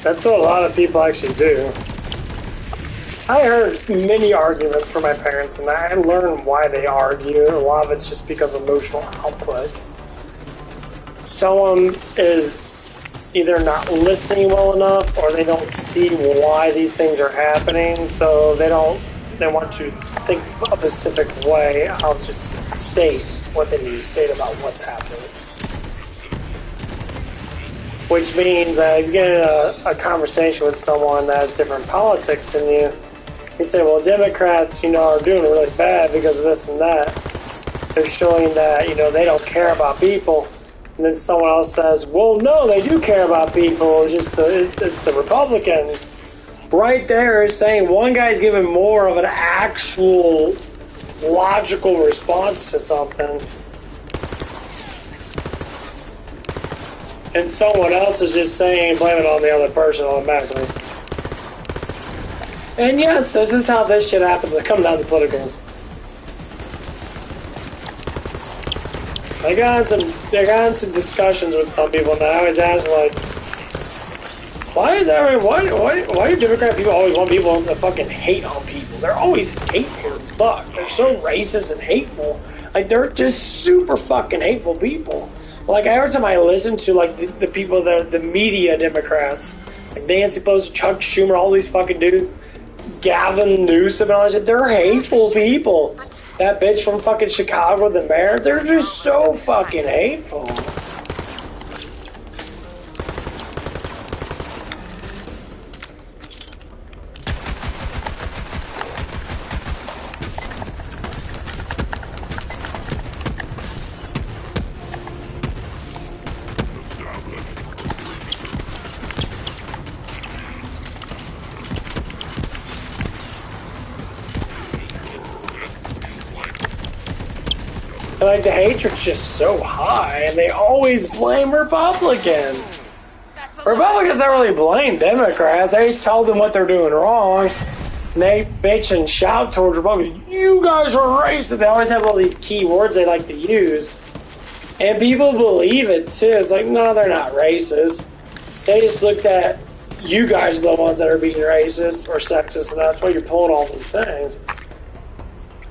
That's what a lot of people actually do. I heard many arguments from my parents, and I learned why they argue. A lot of it's just because of emotional output. Someone is either not listening well enough, or they don't see why these things are happening, so they want to think a specific way. I'll just state what they need to state about what's happening. Which means if you get in a conversation with someone that has different politics than you, you say, well, Democrats, you know, are doing really bad because of this and that. They're showing that, you know, they don't care about people. And then someone else says, well, no, they do care about people. It's just it's the Republicans. Right there is saying one guy's giving more of an actual logical response to something. And someone else is just saying, blame it on the other person automatically. And yes, this is how this shit happens when it comes down to politicals. I got in some discussions with some people, and I always ask like, why do Democrat people always want people to fucking hate on people? They're always hateful as fuck. They're so racist and hateful. Like, they're just super fucking hateful people. Like, every time I listen to, like, the people that are the media Democrats, like Nancy Pelosi, Chuck Schumer, all these fucking dudes, Gavin Newsom and all that shit, they're hateful people. That bitch from fucking Chicago, the mayor, they're just so fucking hateful. Like, the hatred's just so high, and they always blame Republicans. Republicans don't really blame Democrats. They just tell them what they're doing wrong. And they bitch and shout towards Republicans. You guys are racist. They always have all these key words they like to use. And people believe it, too. It's like, no, they're not racist. They just looked at you guys are the ones that are being racist or sexist, and that's why you're pulling all these things.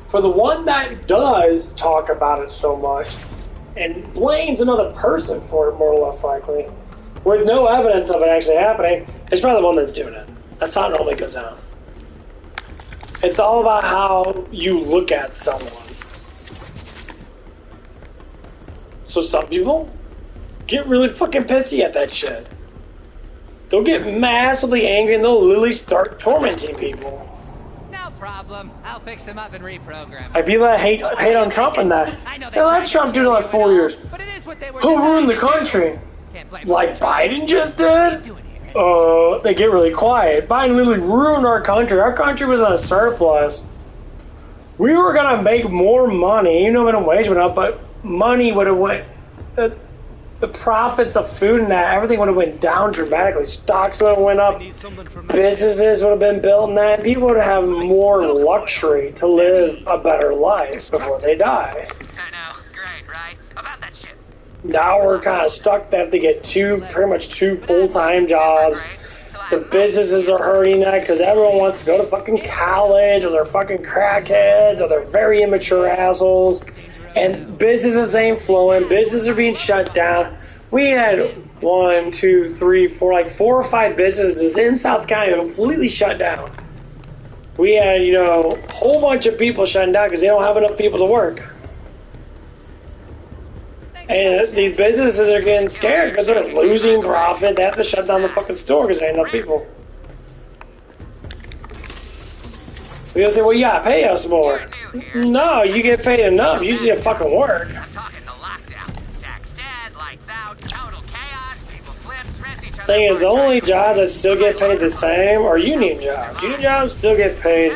For the one that does talk about it so much and blames another person for it, more or less likely, with no evidence of it actually happening, it's probably the one that's doing it. That's how it normally goes down. It's all about how you look at someone. So some people get really fucking pissy at that shit. They'll get massively angry and they'll literally start tormenting people. No problem. I'll fix him up and reprogram. Like people that hate on Trump and that. They let Trump do it like 4 years. Who ruined the country? Like Biden just did? They get really quiet. Biden literally ruined our country. Our country was in a surplus. We were gonna make more money. You know, minimum wage went up, but money would have went. The profits of food and that, everything would have went down dramatically. Stocks would have went up. Businesses would have been built and that. People would have more luxury to live a better life before they die. I know. Great, right? About that shit. Now we're kind of stuck. They have to get pretty much two full-time jobs. The businesses are hurting that because everyone wants to go to fucking college, or they're fucking crackheads, or they're very immature assholes. And businesses ain't flowing. Businesses are being shut down. We had 1, 2, 3, 4, like 4 or 5 businesses in South County completely shut down. We had, a whole bunch of people shutting down because they don't have enough people to work. And these businesses are getting scared because they're losing profit. They have to shut down the fucking store because there ain't enough people. They'll say, well, you gotta pay us more. No, you get paid enough. You just need to fucking work. I'm talking the lockdown. Jack's dead, lights out, total chaos, people flips, rent each other. Thing is, the only jobs that still get paid the same are union jobs. Union jobs still get paid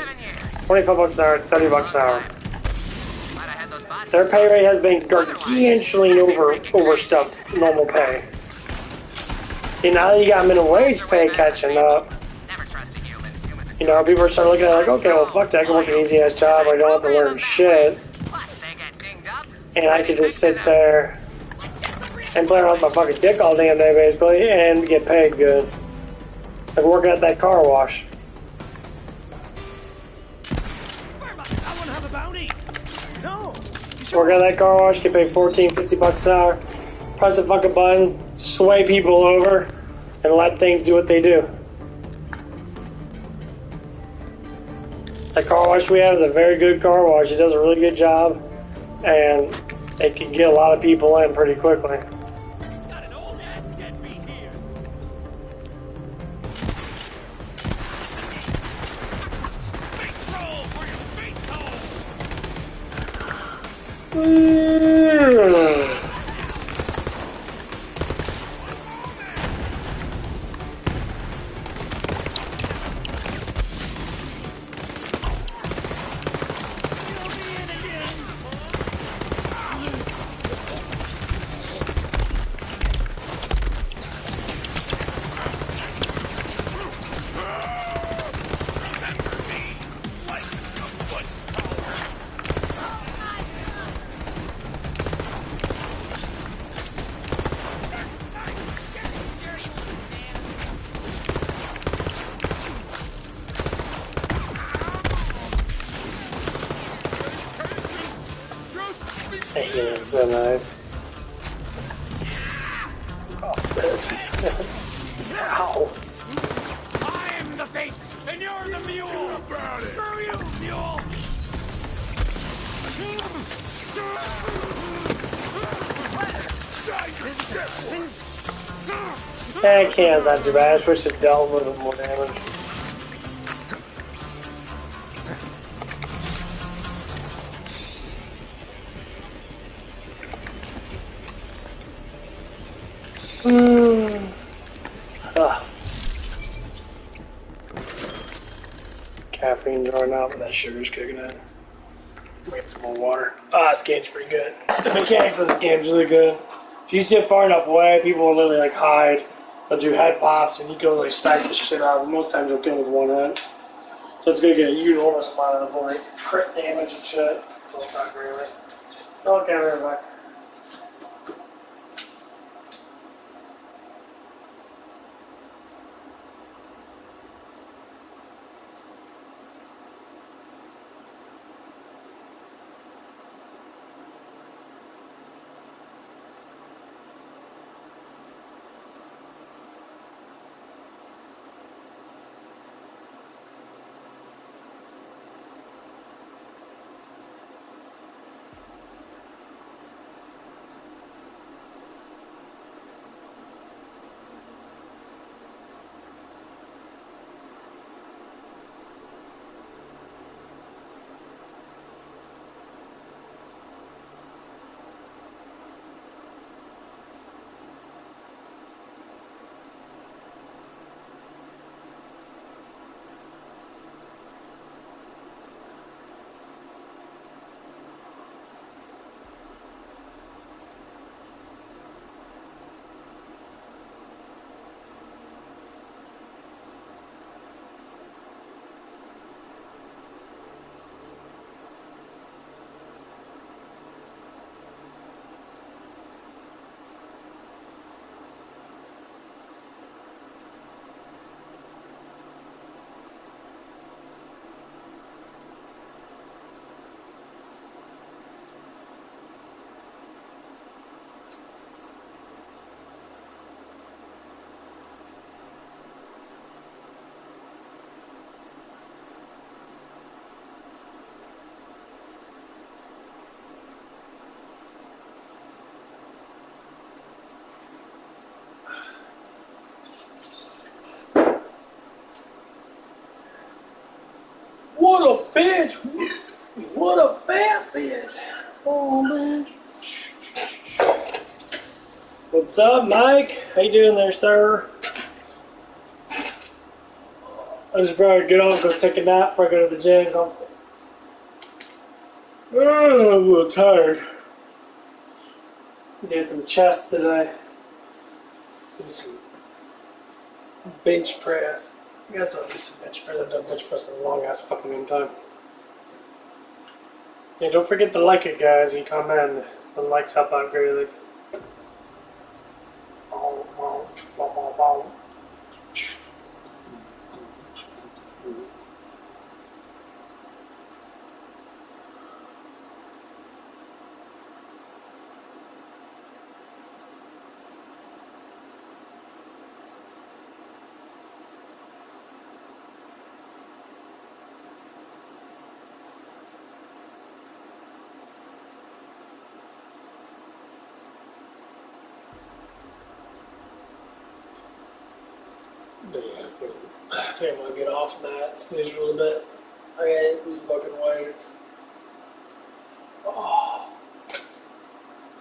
$25 an hour, $30 an hour. Their pay rate has been gargantuously overstepped normal pay. See, now that you got minimum wage pay catching up, people are starting looking at it like, okay, well, fuck that, I can work an easy-ass job, I don't have to learn shit. And I can just sit there and play around with my fucking dick all damn day, basically, and get paid good. Like working at that car wash. Working at that car wash, get paid $14, $50 an hour. Press a fucking button, sway people over, and let things do what they do. The car wash we have is a very good car wash. It does a really good job, and it can get a lot of people in pretty quickly. Yeah, so nice. Oh, bitch. Ow. I'm the face, and you're the mule! Screw you, mule! That can's not too bad. I just wish it dealt a little bit more damage. Ugh. Caffeine's running out, but that sugar's kicking in. Get some more water. Ah, this game's pretty good. The mechanics of this game's really good. If you sit far enough away, people will literally like hide. They'll do head pops, and you can really snipe the shit out. And most times you'll kill with one hit. So it's gonna get a enormous amount of like crit damage and shit. So it's not really. Okay, we're back. What a bitch! What a fat bitch! Oh man. What's up, Mike? How you doing there, sir? I just probably get off and go take a nap before I go to the gym. I'm a little tired. Did some chest today. Did some bench press. I guess I'll do some bench press. I've done bench press in a long ass fucking time. Yeah, don't forget to like it, guys, when you come in. The likes help out greatly. But yeah, I think I'm gonna get off of that. Snooze a little bit. I gotta lose fucking weight. Oh.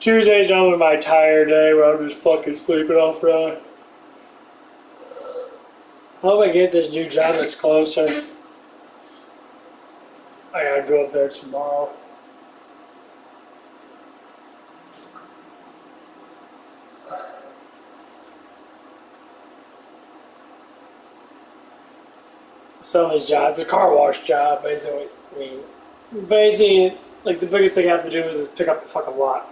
Tuesday's only my tired day where I'm just fucking sleeping off right. I hope I get this new job that's closer. I gotta go up there tomorrow. Some of his jobs, it's a car wash job, basically. I mean, basically, like the biggest thing I have to do is pick up the fucking lot.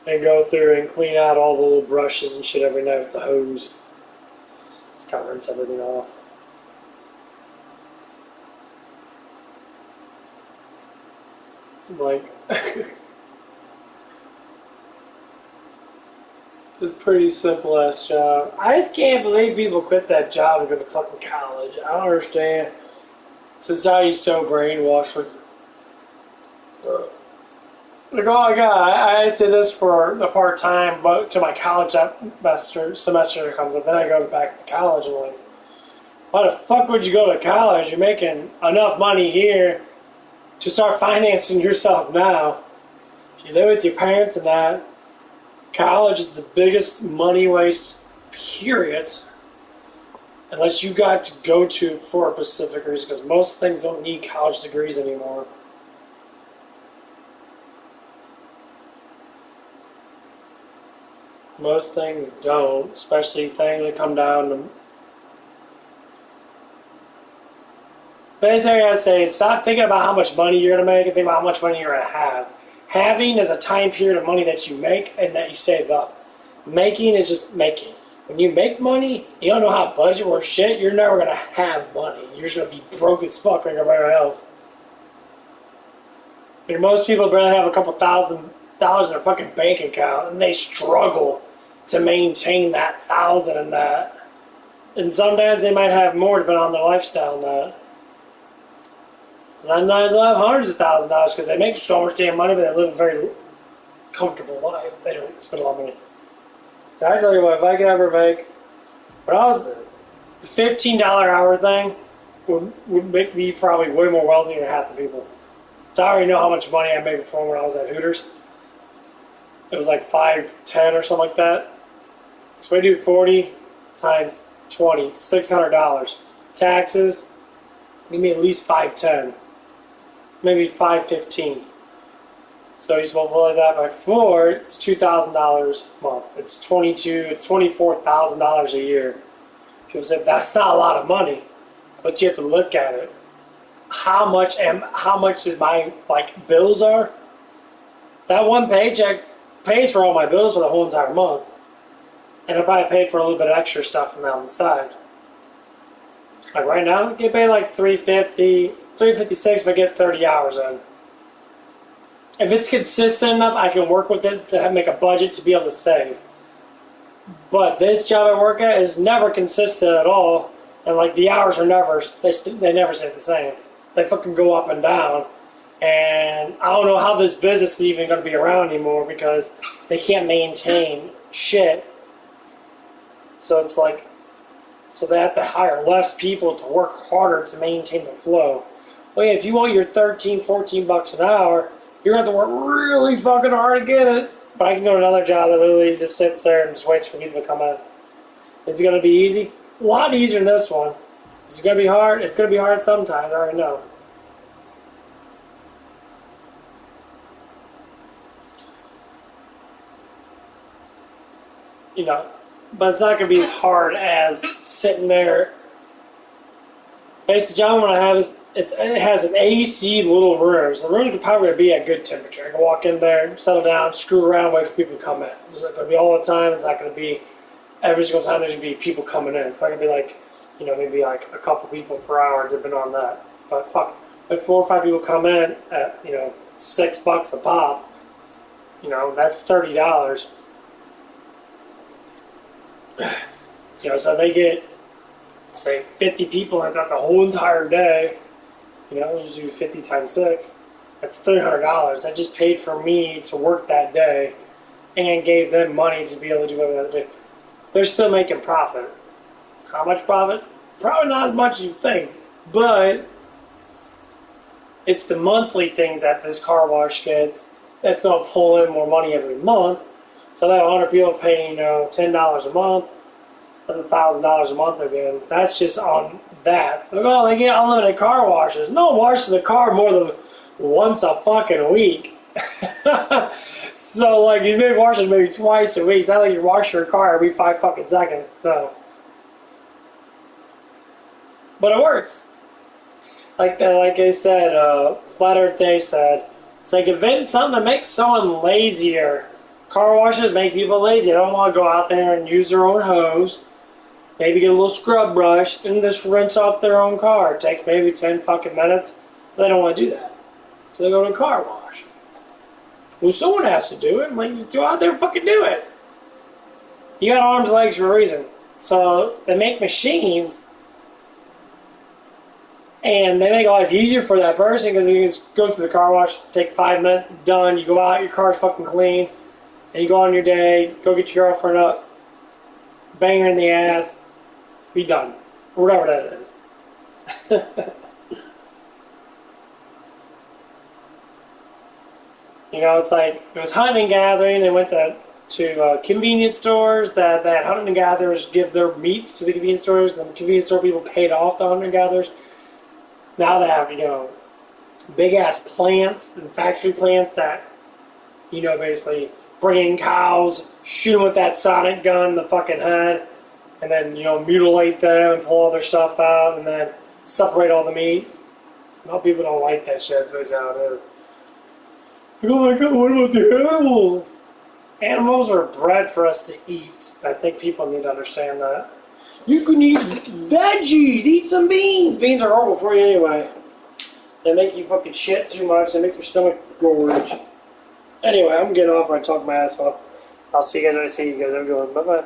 And go through and clean out all the little brushes and shit every night with the hose. Just kind of rinse everything off. Like, a pretty simple ass job. I just can't believe people quit that job and go to fucking college. I don't understand. Society's so brainwashed. Like, oh my god, I did this for a part time, but to my college that semester comes up, then I go back to college. I'm like, why the fuck would you go to college? You're making enough money here to start financing yourself now. If you live with your parents and that, college is the biggest money waste, period. Unless you got to go to for a specific reason, because most things don't need college degrees anymore. Most things don't, especially things that come down to. Basically, I gotta say, stop thinking about how much money you're gonna make and think about how much money you're gonna have. Having is a time period of money that you make and that you save up. Making is just making. When you make money, you don't know how to budget or shit, you're never gonna have money. You're just gonna be broke as fuck like everybody else. I mean, most people barely have a couple $1,000 in their fucking bank account, and they struggle to maintain that $1,000 and that. And sometimes they might have more depending on their lifestyle and that. Sometimes they'll have hundreds of $1,000s because they make so much damn money, but they live a very comfortable life. They don't spend a lot of money. I tell you what, if I could ever make, when I was, the $15 hour thing would make me probably way more wealthy than half the people. So I already know how much money I made before when I was at Hooters. It was like $5.10 or something like that. So we do 40 times 20, $600. Taxes, give me at least $5.10, maybe $5.15. So you multiply that by 4, it's $2,000 a month. It's $24,000 a year. People say that's not a lot of money, but you have to look at it. How much is my bills are? That one paycheck pays for all my bills for the whole entire month, and I probably paid for a little bit of extra stuff from on the side. Like right now, I get paid like $350, $356 if I get 30 hours in. If it's consistent enough, I can work with it to make a budget to be able to save. But this job I work at is never consistent at all, and like the hours are never they never stay the same. They fucking go up and down, and I don't know how this business is even going to be around anymore because they can't maintain shit. So it's like, so they have to hire less people to work harder to maintain the flow. Well, yeah, if you want your 13, 14 bucks an hour, you're going to have to work really fucking hard to get it. But I can go to another job that literally just sits there and just waits for people to come in. Is it going to be easy? A lot easier than this one. Is it going to be hard? It's going to be hard sometimes, I already know. You know, but it's not going to be as hard as sitting there. Basically, the job I'm going to have is, it has an AC little room. So the rooms are probably going to be at good temperature. I can walk in there, settle down, screw around, wait for people to come in. It's not going to be all the time. It's not going to be every single time there's going to be people coming in. It's probably going to be like, you know, maybe like a couple people per hour, depending on that. But fuck, if 4 or 5 people come in at, you know, $6 a pop, you know, that's $30. You know, so they get, say, 50 people in that the whole entire day. You know, you do 50 times 6. That's $300. That just paid for me to work that day and gave them money to be able to do whatever they do. They're still making profit. How much profit? Probably not as much as you think, but it's the monthly things that this car wash gets that's going to pull in more money every month. So that 100 people paying, you know, $10 a month, that's $1,000 a month again. That's just on that. Well, they get unlimited car washes. No one washes a car more than once a fucking week. So, like, you may wash it maybe twice a week. It's not like you wash your car every 5 fucking seconds. No. But it works. Like I said, Flat Earth Day said, it's like invent something that makes someone lazier. Car washes make people lazy. They don't want to go out there and use their own hose. Maybe get a little scrub brush and just rinse off their own car. It takes maybe 10 fucking minutes. But they don't want to do that. So they go to a car wash. Well, someone has to do it. Like, just go out there and fucking do it. You got arms and legs for a reason. So they make machines, and they make life easier for that person because you just go through the car wash, take 5 minutes, done. You go out, your car's fucking clean, and you go on your day, go get your girlfriend up, bang her in the ass, be done. Whatever that is. You know, it's like, it was hunting and gathering. They went to convenience stores that hunting and gatherers give their meats to the convenience stores. And the convenience store people paid off the hunting and gatherers. Now they have, you know, big-ass plants and factory plants that, you know, basically bring in cows, shoot them with that sonic gun in the fucking head, and then, you know, mutilate them and pull all their stuff out and then separate all the meat. Most people don't like that shit. That's basically how it is. Oh my god, what about the animals? Animals are bred for us to eat. I think people need to understand that. You can eat veggies, eat some beans. Beans are horrible for you anyway. They make you fucking shit too much, they make your stomach gorge. Anyway, I'm getting off when I talk my ass off. I'll see you guys when I see you guys. Have a good one. Bye-bye.